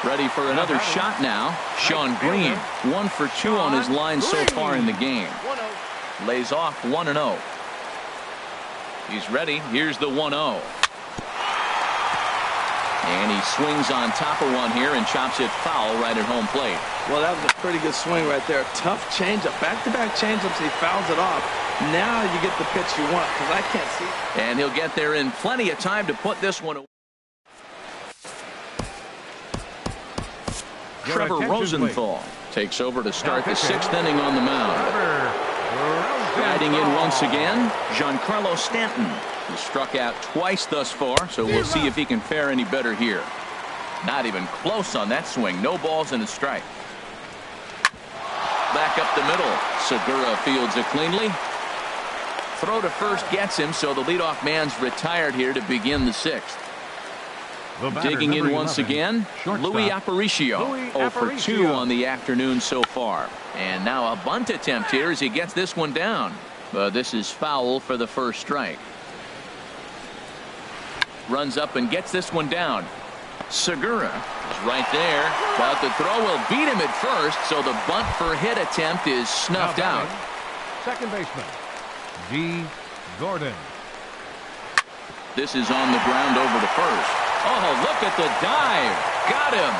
Ready for another shot now. Sean Green, 1 for 2 on his line so far in the game. Lays off 1-0. He's ready. Here's the 1-0. And he swings on top of one here and chops it foul right at home plate. Well, that was a pretty good swing right there. Tough changeup. Back-to-back changeups. He fouls it off. Now you get the pitch you want, because I can't see. And he'll get there in plenty of time to put this one away. Trevor Rosenthal takes over to start the 6th inning on the mound. Riding in once again, Giancarlo Stanton. He struck out twice thus far, so we'll see if he can fare any better here. Not even close on that swing. No balls and a strike. Back up the middle. Segura fields it cleanly. Throw to first gets him, so the leadoff man's retired here to begin the 6th. Digging in once again, Louis Aparicio. 0 for 2 on the afternoon so far. And now a bunt attempt here as he gets this one down. But this is foul for the first strike. Runs up and gets this one down. Segura is right there, but the throw will beat him at first, so the bunt for hit attempt is snuffed out. Second baseman, G. Gordon. This is on the ground over to first. Oh, look at the dive. Got him.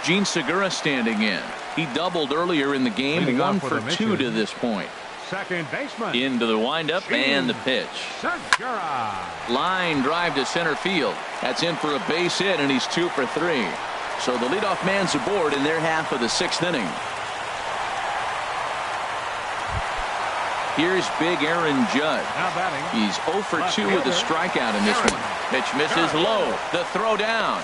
Gene Segura standing in. He doubled earlier in the game. 1 for 2 to this point. Second baseman. Into the windup and the pitch. Segura. Line drive to center field. That's in for a base hit, and he's 2 for 3. So the leadoff man's aboard in their half of the 6th inning. Here's big Aaron Judge. He's 0 for 2 with a strikeout in this one. Pitch misses low. The throw down.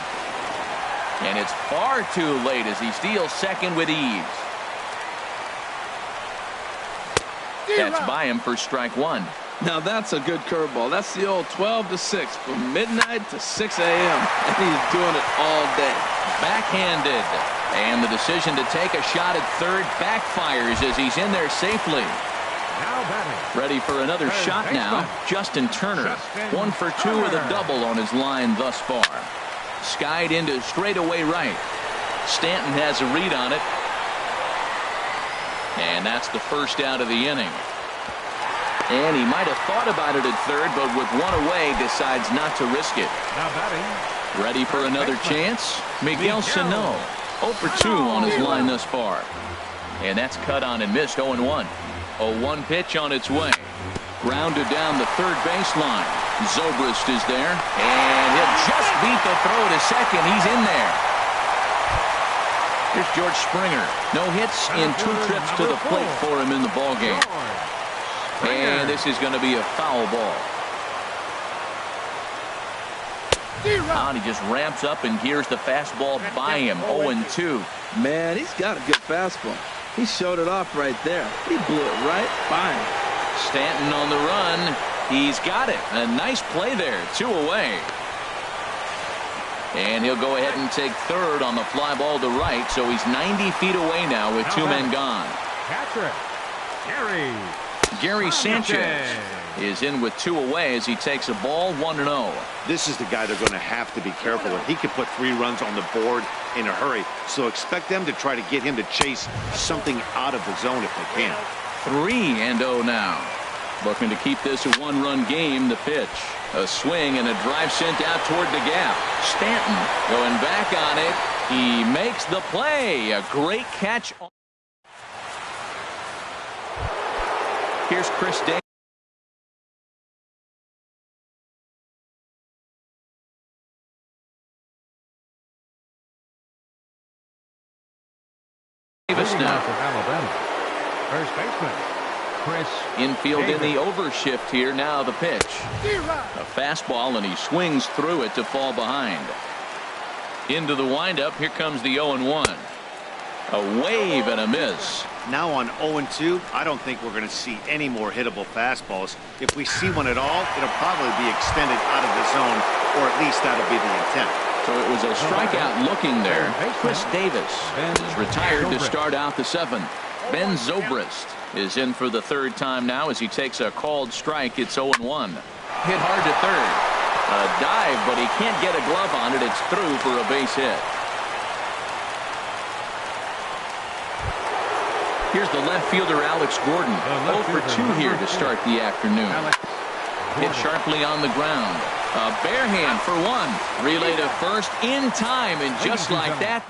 And it's far too late as he steals second with ease. That's by him for strike 1. Now that's a good curveball. That's the old 12 to 6 from midnight to 6 a.m. and he's doing it all day. Backhanded. And the decision to take a shot at third backfires as he's in there safely. Ready for another shot now. Justin Turner. 1 for 2 with a double on his line thus far. Skied into straightaway right. Stanton has a read on it. And that's the first out of the inning. And he might have thought about it at third, but with 1 away, decides not to risk it. Ready for another chance? Miguel Sano. 0 for 2 on his line thus far. And that's cut on and missed. 0-1. 0-1 pitch on its way. Grounded down the third baseline. Zobrist is there. And he'll just beat the throw to second. He's in there. Here's George Springer. No hits in 2 trips to the plate for him in the ballgame. And this is going to be a foul ball. And he just ramps up and gears the fastball by him. 0-2. Man, he's got a good fastball. He showed it off right there. He blew it right by him. Stanton on the run. He's got it. A nice play there. 2 away. And he'll go ahead and take third on the fly ball to right. So he's 90 feet away now with 2 men gone. Catcher, Gary Sanchez is in with 2 away as he takes a ball 1-0. This is the guy they're going to have to be careful with. He can put 3 runs on the board in a hurry. So expect them to try to get him to chase something out of the zone if they can. 3-0 now. Looking to keep this a 1-run game. The pitch. A swing and a drive sent out toward the gap. Stanton going back on it. He makes the play. A great catch. Here's Chris Davis now. Alabama. First baseman, Chris. Infield Davis. in the overshift here. Now the pitch. A fastball, and he swings through it to fall behind. Into the windup. Here comes the 0-1. A wave and a miss. Now on 0-2, I don't think we're going to see any more hittable fastballs. If we see one at all, it'll probably be extended out of the zone, or at least that'll be the intent. So it was a strikeout looking there. Chris Davis is retired to start out the 7th. Ben Zobrist is in for the 3rd time now as he takes a called strike. It's 0-1. Hit hard to 3rd. A dive, but he can't get a glove on it. It's through for a base hit. Here's the left fielder, Alex Gordon. 0 for 2 here to start the afternoon. Hit sharply on the ground. A bare hand for 1. Relay to first in time, and just like that.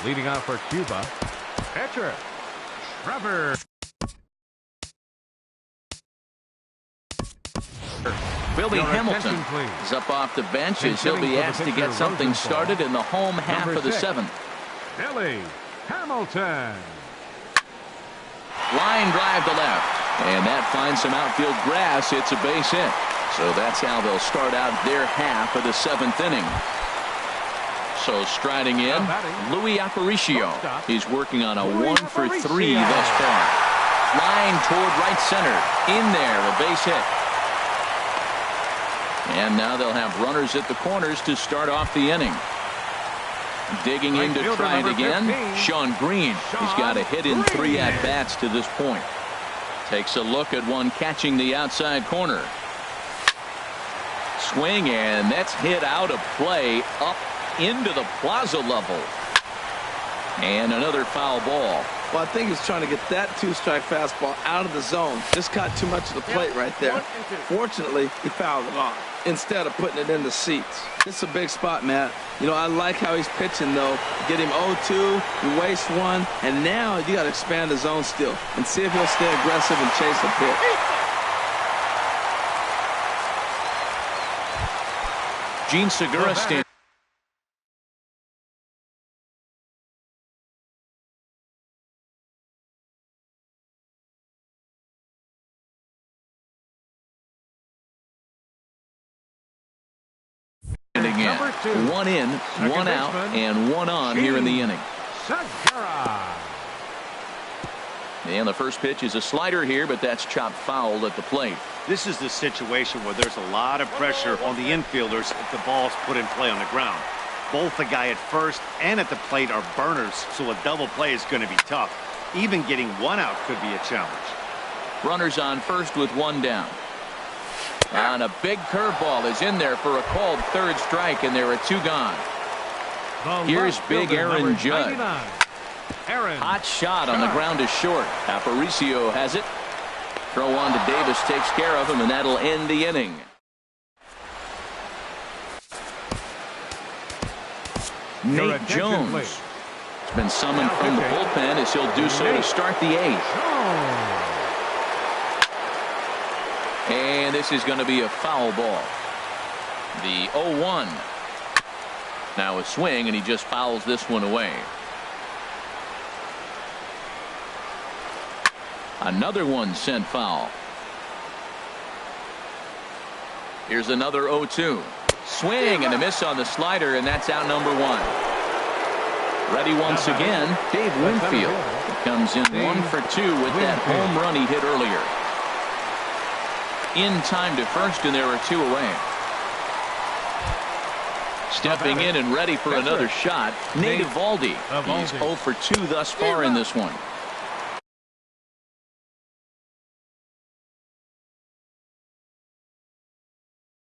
Leading off for Cuba, pitcher, Trevor. Billy Your Hamilton attention, please. is up off the bench as he'll Hitting be for the asked to pitcher, get something Rosenthal. started in the home half Number of the 6. 7th. Billy Hamilton. Line drive to left, and that finds some outfield grass. It's a base hit. So that's how they'll start out their half of the 7th inning. So striding in, Louis Aparicio. He's working on a 1 for 3 thus far. Line toward right center. In there, a base hit. And now they'll have runners at the corners to start off the inning. Digging in to try it again, 15. Sean Green. He's got a hit in 3 at-bats to this point. Takes a look at one catching the outside corner. Swing, and that's hit out of play up into the plaza level. And another foul ball. Well, I think he's trying to get that 2-strike fastball out of the zone. Just caught too much of the plate right there. Fortunately, he fouled it off instead of putting it in the seats. It's a big spot, Matt. You know, I like how he's pitching, though. Get him 0-2, you waste 1, and now you got to expand the zone still and see if he'll stay aggressive and chase the pitch. Gene Segura stands. Number 2. 1 in, 1 out, and 1 on here in the inning. Segura. And the first pitch is a slider here, but that's chopped foul at the plate. This is the situation where there's a lot of pressure on the infielders if the ball's put in play on the ground. Both the guy at first and at the plate are burners, so a double play is going to be tough. Even getting 1 out could be a challenge. Runners on first with 1 down. And a big curveball is in there for a called 3rd strike, and there are 2 gone. Here's big Aaron Judd. Hot shot on the ground is short. Aparicio has it. Throw on to Davis, takes care of him, and that'll end the inning. Nate Jones has been summoned from the bullpen as he'll do so to start the 8th. And this is going to be a foul ball. The 0-1. Now a swing, and he just fouls this one away. Another one sent foul. Here's another 0-2. Swing and a miss on the slider, and that's out number 1. Ready once again, Dave Winfield. He comes in 1 for 2 with that home run he hit earlier. In time to first, and there are 2 away. Stepping in and ready for another shot, Nate Eovaldi. He's 0 for 2 thus far in this one.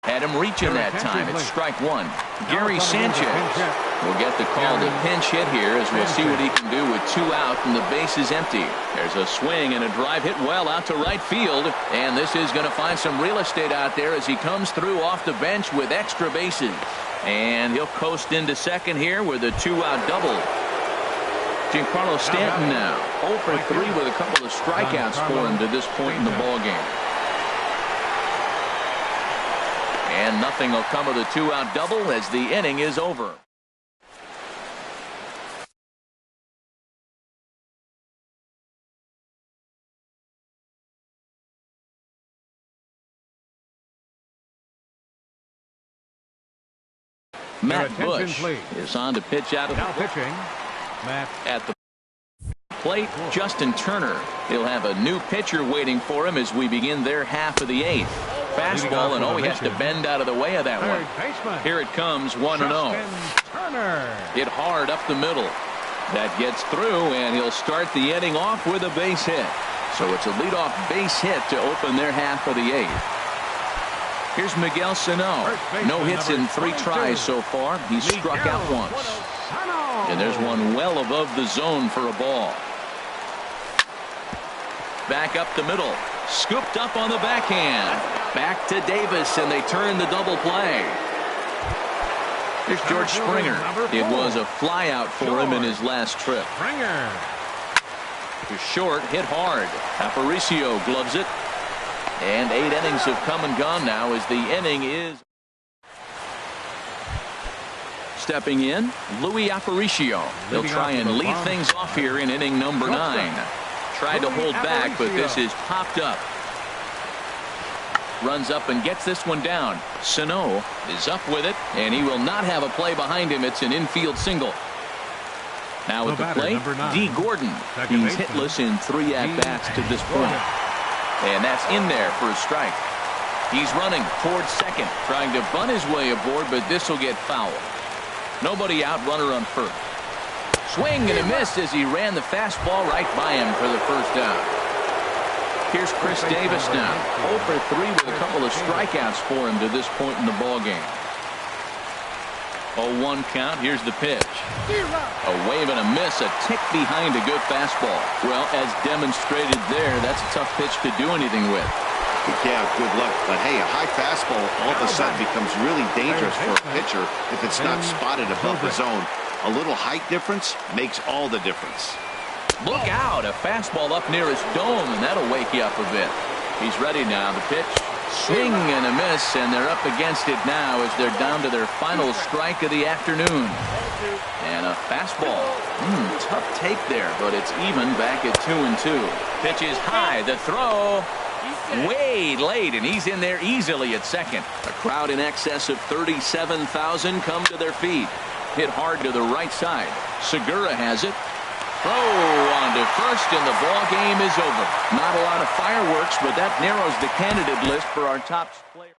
Had him reaching that time. It's strike 1. Gary Sanchez will get the call to pinch hit here as we'll see what he can do with 2 out and the base is empty. There's a swing and a drive hit well out to right field, and this is going to find some real estate out there as he comes through off the bench with extra bases. And he'll coast into second here with a 2-out double. Giancarlo Stanton now 0 for 3 with a couple of strikeouts for him to this point in the ballgame. And nothing will come of the 2-out double as the inning is over. Matt attention, Bush please. is on to pitch out of Now pitching, Matt. at the plate. Justin Turner. He'll have a new pitcher waiting for him as we begin their half of the 8th. Fastball, and he has to bend out of the way of that one. Baseman. Here it comes, 1-0. Turner. Hit hard up the middle. That gets through, and he'll start the inning off with a base hit. So it's a leadoff base hit to open their half of the 8th. Here's Miguel Sano. No hits in 3 tries so far. He's struck out once. And there's one well above the zone for a ball. Back up the middle. Scooped up on the backhand. Back to Davis, and they turn the double play. Here's George Springer. It was a flyout for him in his last trip. Springer. To short, hit hard. Aparicio gloves it. And 8 innings have come and gone now as the inning is. Stepping in, Luis Aparicio. They'll try and lead things off here in inning number 9. Tried to hold back, but this is popped up. Runs up and gets this one down. Sano is up with it, and he will not have a play behind him. It's an infield single. Now at the plate, D. Gordon. He's hitless in 3 at-bats to this point. And that's in there for a strike. He's running towards second, trying to bunt his way aboard, but this will get foul. Nobody out, runner on first. Swing and a miss as he ran the fastball right by him for the first down. Here's Chris Davis now. 0 for 3 with a couple of strikeouts for him to this point in the ballgame. 0-1 count. Here's the pitch. A wave and a miss, a tick behind a good fastball. Well, as demonstrated there, that's a tough pitch to do anything with. Yeah, good luck. But hey, a high fastball all of a sudden becomes really dangerous for a pitcher if it's not spotted above the zone. A little height difference makes all the difference. Look out, a fastball up near his dome, and that'll wake you up a bit. He's ready now. The pitch, swing and a miss, and they're up against it now as they're down to their final strike of the afternoon. And a fastball. Tough take there, but it's even back at 2-2. Pitch is high, the throw. Way late, and he's in there easily at second. A crowd in excess of 37,000 come to their feet. Hit hard to the right side. Segura has it. Throw on to first, and the ball game is over. Not a lot of fireworks, but that narrows the candidate list for our top player.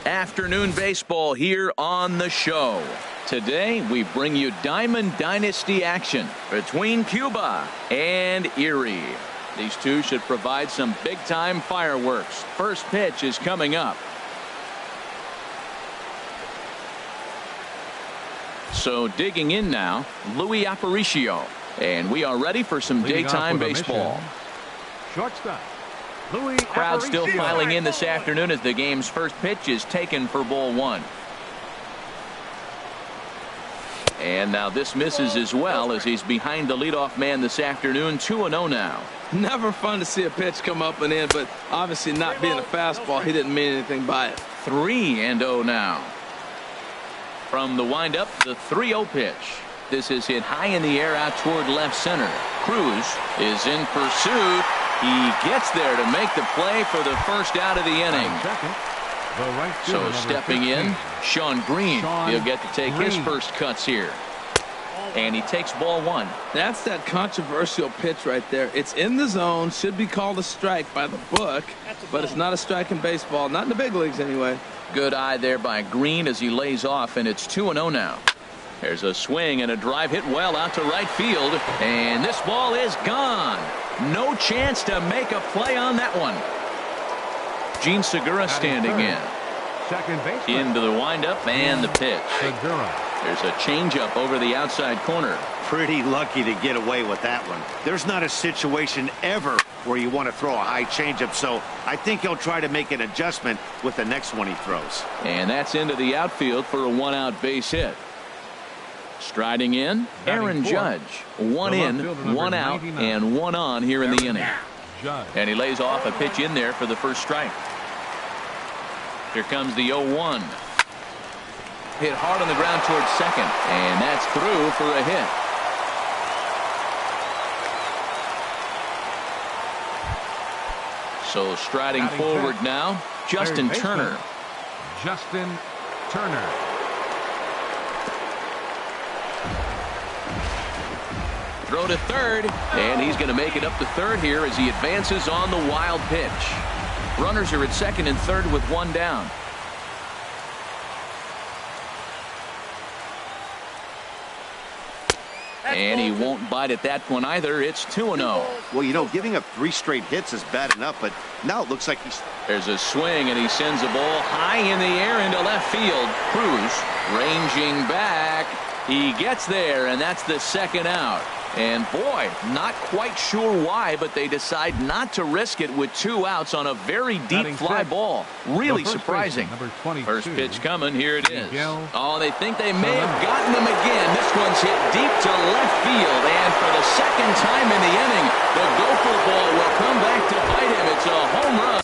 Afternoon baseball here on the show. Today we bring you Diamond Dynasty action between Cuba and Erie. These two should provide some big-time fireworks. First pitch is coming up. So digging in now, Louis Aparicio. And we are ready for some daytime baseball. Shortstop. Louis Crowd still Aparicio. filing in this afternoon as the game's first pitch is taken for ball one. And now this misses as well as he's behind the leadoff man this afternoon. 2-0 now. Never fun to see a pitch come up and in, but obviously not being a fastball, he didn't mean anything by it. 3-0 now. From the windup, the 3-0 pitch. This is hit high in the air out toward left center. Cruz is in pursuit. He gets there to make the play for the first out of the inning. Second, the right fielder, So number stepping 15. in, Sean Green. Sean He'll get to take his Green. first cuts here. And he takes ball one. That's that controversial pitch right there. It's in the zone, should be called a strike by the book, but it's not a strike in baseball, not in the big leagues anyway. Good eye there by Green as he lays off, and it's 2-0 now. There's a swing and a drive hit well out to right field, and this ball is gone. No chance to make a play on that one. Gene Segura standing in. Second base. Into the windup and the pitch. Segura. There's a changeup over the outside corner. Pretty lucky to get away with that one. There's not a situation ever where you want to throw a high changeup, so I think he'll try to make an adjustment with the next one he throws. And that's into the outfield for a one-out base hit. Striding in, Aaron Judge. One in, one out, and one on here in the inning. Judge. And he lays off a pitch in there for the first strike. Here comes the 0-1. Hit hard on the ground towards second, and that's through for a hit. So striding Batting forward fifth. now, Justin Third baseman, Turner. Justin Turner. Throw to third, and he's going to make it up to third here as he advances on the wild pitch. Runners are at second and third with one down. And he won't bite at that one either. It's 2-0. Well, you know, giving up 3 straight hits is bad enough, but now it looks like he's... There's a swing, and he sends a ball high in the air into left field. Cruz ranging back. He gets there, and that's the second out. And boy, not quite sure why, but they decide not to risk it with 2 outs on a very deep Batting fly fifth. ball. Really The first surprising. baseman, number 22. First pitch coming. Here it is. Miguel. Oh, they think they may have gotten him again. This one's hit deep to left field. And for the second time in the inning, the Gopher ball will come back to bite him. It's a home run.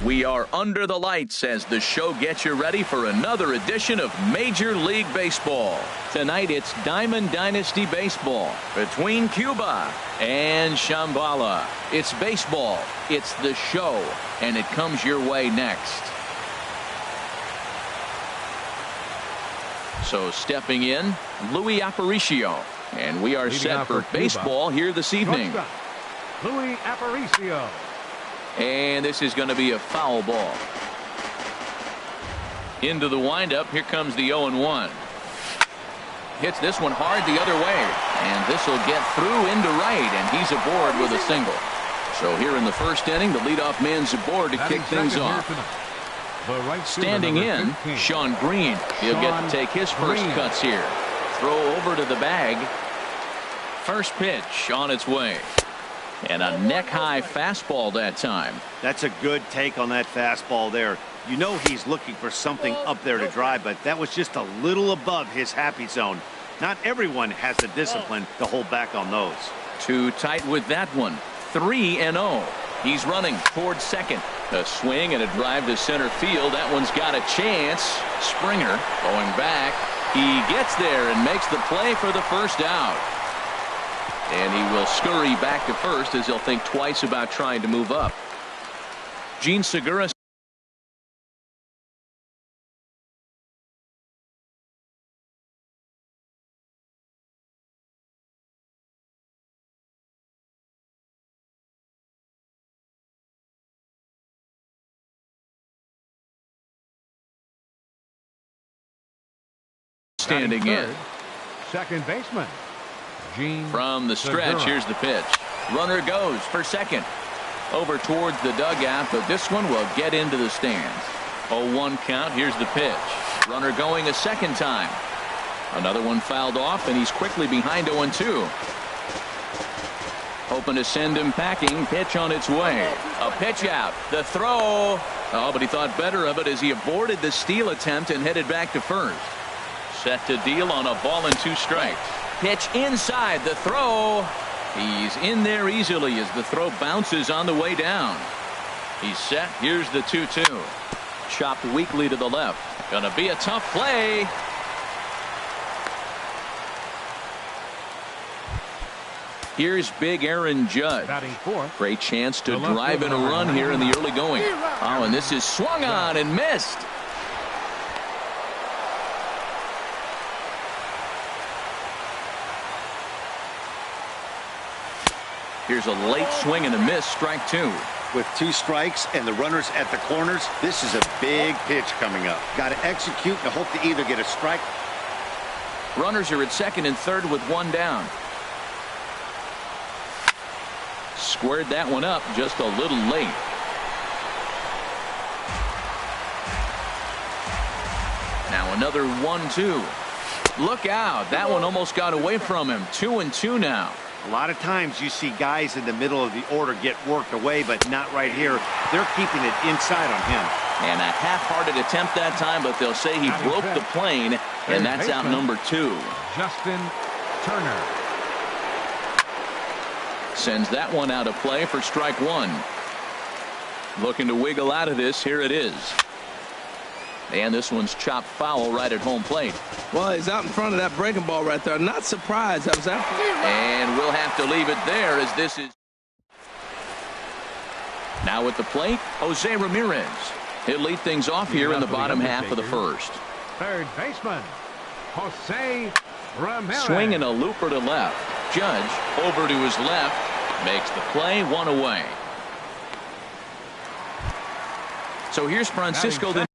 We are under the lights as the show gets you ready for another edition of Major League Baseball. Tonight it's Diamond Dynasty Baseball between Cuba and Shambhala. It's baseball, it's the show, and it comes your way next. So stepping in, Luis Aparicio, and we are set for baseball here this evening. Luis Aparicio. And this is going to be a foul ball. Into the windup. Here comes the 0-1. Hits this one hard the other way. And this will get through into right. And he's aboard with a single. So here in the first inning, the leadoff man's aboard to kick things off. Standing in, Sean Green. He'll get to take his first cuts here. Throw over to the bag. First pitch on its way. And a neck-high fastball that time. That's a good take on that fastball there. You know he's looking for something up there to drive, but that was just a little above his happy zone. Not everyone has the discipline to hold back on those. Too tight with that one. 3-0. He's running towards second. A swing and a drive to center field. That one's got a chance. Springer going back. He gets there and makes the play for the first out. And he will scurry back to first as he'll think twice about trying to move up. Gene Segura standing in. Second baseman. From the stretch, here's the pitch. Runner goes for second. Over towards the dugout, but this one will get into the stands. 0-1 count. Here's the pitch. Runner going a second time. Another one fouled off, and he's quickly behind 0-2. Hoping to send him packing. Pitch on its way. A pitch out. The throw. Oh, but he thought better of it as he aborted the steal attempt and headed back to first. Set to deal on a ball and 2 strikes. Pitch inside. The throw. He's in there easily as the throw bounces on the way down. He's set. Here's the 2-2. Chopped weakly to the left. Gonna be a tough play. Here's big Aaron Judge. Great chance to drive in a run here in the early going. Oh, and this is swung on and missed. Here's a late swing and a miss, strike 2. With 2 strikes and the runners at the corners, this is a big pitch coming up. Got to execute and hope to either get a strike. Runners are at second and third with 1 down. Squared that one up just a little late. Now another 1-2. Look out. That one almost got away from him. 2-2 now. A lot of times you see guys in the middle of the order get worked away, but not right here. They're keeping it inside on him. And a half-hearted attempt that time, but they'll say he broke the plane, and that's out number 2. Justin Turner. Sends that one out of play for strike 1. Looking to wiggle out of this. Here it is. And this one's chopped foul right at home plate. Well, he's out in front of that breaking ball right there. Not surprised. That was after. And we'll have to leave it there as this is. Now at the plate, Jose Ramirez. He'll lead things off here in the bottom half of the first. Third baseman, Jose Ramirez. Swinging a looper to left. Judge over to his left. Makes the play, 1 away. So here's Francisco.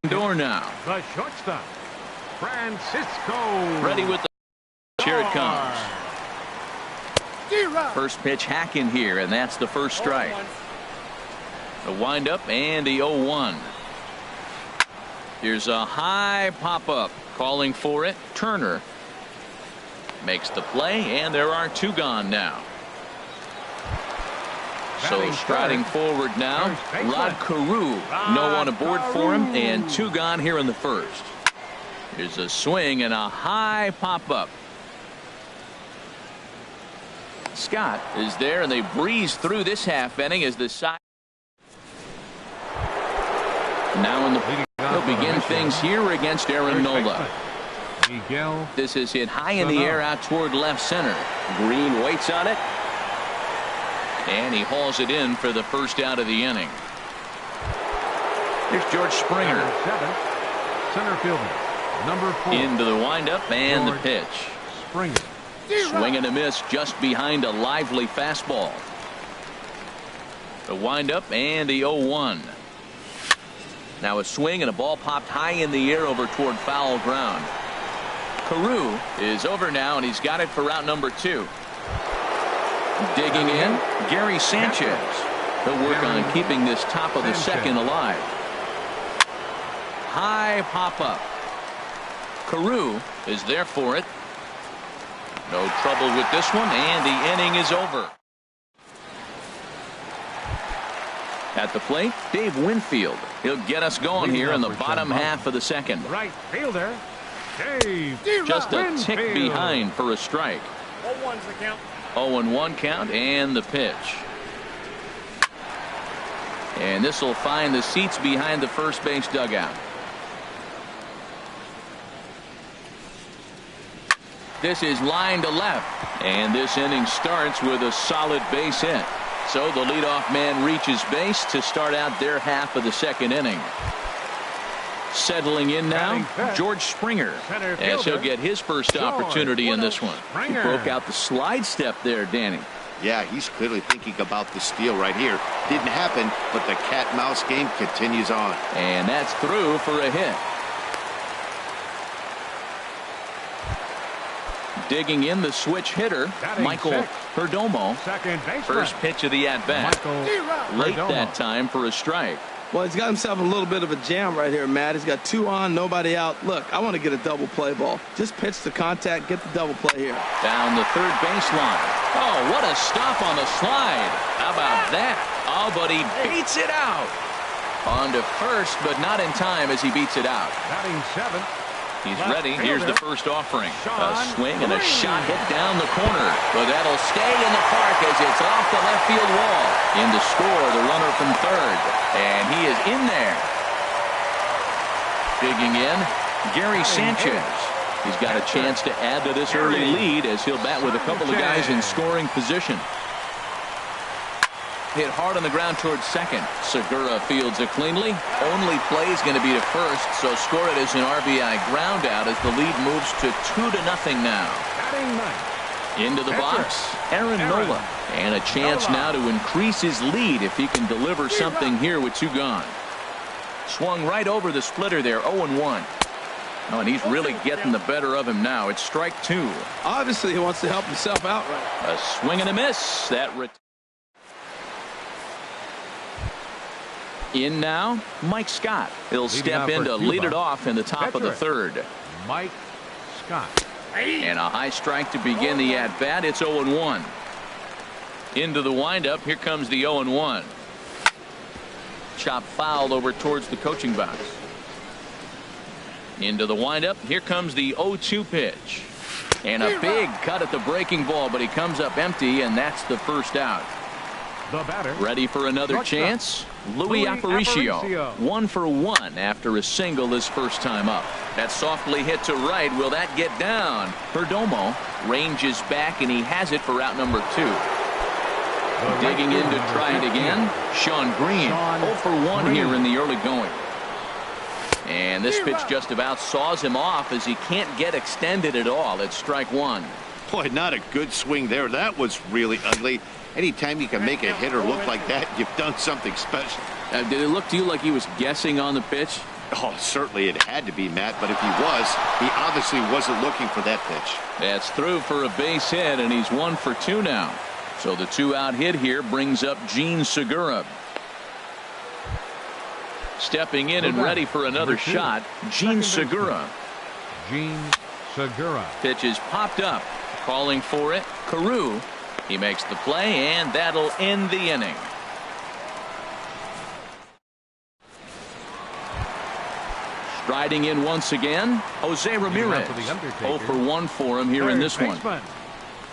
Door now. The shortstop, Francisco. Ready with the. Here it comes. First pitch hack in here, and that's the first strike. The windup and the 0-1. Here's a high pop-up. Calling for it. Turner makes the play, and there are 2 gone now. So striding forward now, Rod Carew. No one aboard for him, and 2 gone here in the first. Here's a swing and a high pop-up. Scott is there, and they breeze through this half inning as the side. Now in the he'll begin things here against Aaron Nola. This is hit high in the air out toward left center. Green waits on it, and he hauls it in for the first out of the inning. Here's George Springer. Center fielder, number 4. Into the windup and the pitch. Springer. Swing and a miss just behind a lively fastball. The windup and the 0-1. Now a swing and a ball popped high in the air over toward foul ground. Carew is over now, and he's got it for route number 2. Digging in, Gary Sanchez. He'll work on keeping this top of the second alive. High pop-up. Carew is there for it. No trouble with this one, and the inning is over. At the plate, Dave Winfield. He'll get us going here in the bottom half of the second. Right fielder, Dave. Just a tick behind for a strike. 0-1's the count. 0-1 count, and the pitch. And this will find the seats behind the first base dugout. This is line to left, and this inning starts with a solid base hit. So the leadoff man reaches base to start out their half of the second inning. Settling in now, George Springer, as he'll get his first opportunity in this one. He broke out the slide step there, Danny. Yeah, he's clearly thinking about the steal right here. Didn't happen, but the cat-mouse game continues on. And that's through for a hit. Digging in, the switch hitter, Michael Perdomo. First pitch of the at-bat. Late that time for a strike. Well, he's got himself a little bit of a jam right here, Matt. He's got 2 on, nobody out. Look, I want to get a double play ball. Just pitch the contact, get the double play here. Down the third baseline. Oh, what a stop on the slide. How about that? Oh, but he beats it out. On to first, but not in time as he beats it out. Batting 7. He's ready. Here's the first offering. A swing and a shot hit down the corner. But that'll stay in the park as it's off the left field wall. In to score the runner from third. And he is in there. Digging in, Gary Sanchez. He's got a chance to add to this early lead as he'll bat with a couple of guys in scoring position. Hit hard on the ground towards second. Segura fields it cleanly. Only play is going to be to first, so score it as an RBI ground out as the lead moves to 2-0 now. Into the box, Aaron Nola. And a chance now to increase his lead if he can deliver something here with 2 gone. Swung right over the splitter there, 0-1. Oh, and he's really getting the better of him now. It's strike 2. Obviously, he wants to help himself out right. A swing and a miss. That in now, Mike Scott. He'll step in to lead it off in the top of the third. Mike Scott. And a high strike to begin the at-bat. It's 0-1. Into the windup. Here comes the 0-1. Chop foul over towards the coaching box. Into the windup. Here comes the 0-2 pitch. And a big cut at the breaking ball, but he comes up empty, and that's the first out. The batter. Ready for another chance? Louis Aparicio. 1 for 1 after a single his first time up. That softly hit to right. Will that get down? Perdomo ranges back, and he has it for out number 2. Digging in to try it again. Sean Green. 0 for 1 here in the early going. And this pitch just about saws him off as he can't get extended at all. It's strike 1. Boy, not a good swing there. That was really ugly. Anytime you can make a hitter look like that, you've done something special. Did it look to you like he was guessing on the pitch? Oh, certainly it had to be, Matt, but if he was, he obviously wasn't looking for that pitch. That's through for a base hit, and he's 1 for 2 now. So the 2-out hit here brings up Gene Segura. Stepping in and ready for another shot, Gene Segura. Gene Segura. Pitch is popped up. Calling for it, Carew. He makes the play, and that'll end the inning. Striding in once again, Jose Ramirez. 0 for 1 for him here in this one.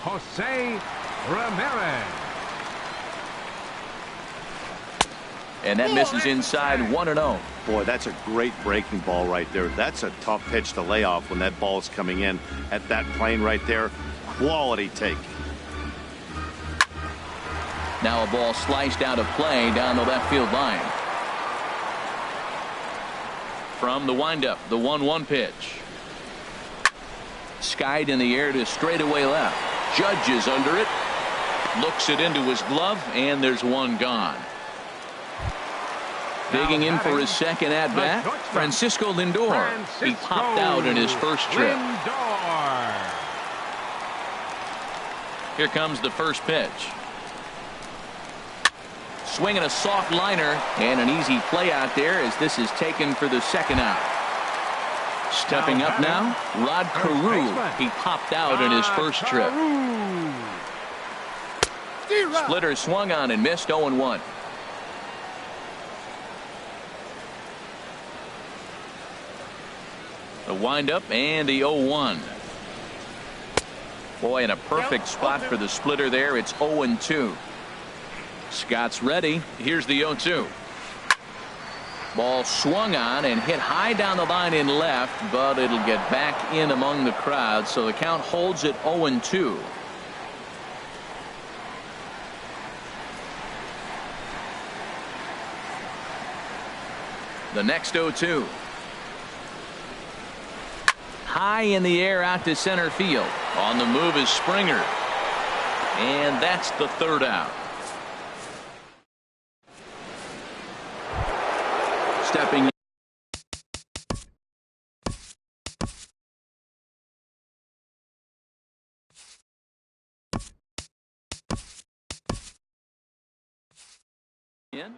Jose Ramirez. And that misses inside 1-0. Boy, that's a great breaking ball right there. That's a tough pitch to lay off when that ball is coming in at that plane right there. Quality take. Now a ball sliced out of play down the left field line. From the windup, the 1-1 pitch. Skied in the air to straightaway left. Judge is under it. Looks it into his glove, and there's one gone. Digging in for his second at-bat, Francisco Lindor. He popped out in his first trip. Here comes the first pitch. Swinging a soft liner, and an easy play out there as this is taken for the second out. Stepping up now, Rod Carew. He popped out in his first trip. Splitter swung on and missed. 0-1. The windup and the 0-1. Boy, in a perfect spot for the splitter there. It's 0-2. Scott's ready. Here's the 0-2. Ball swung on and hit high down the line in left, but it'll get back in among the crowd, so the count holds at 0-2. The next 0-2. High in the air out to center field. On the move is Springer. And that's the third out. Stepping in.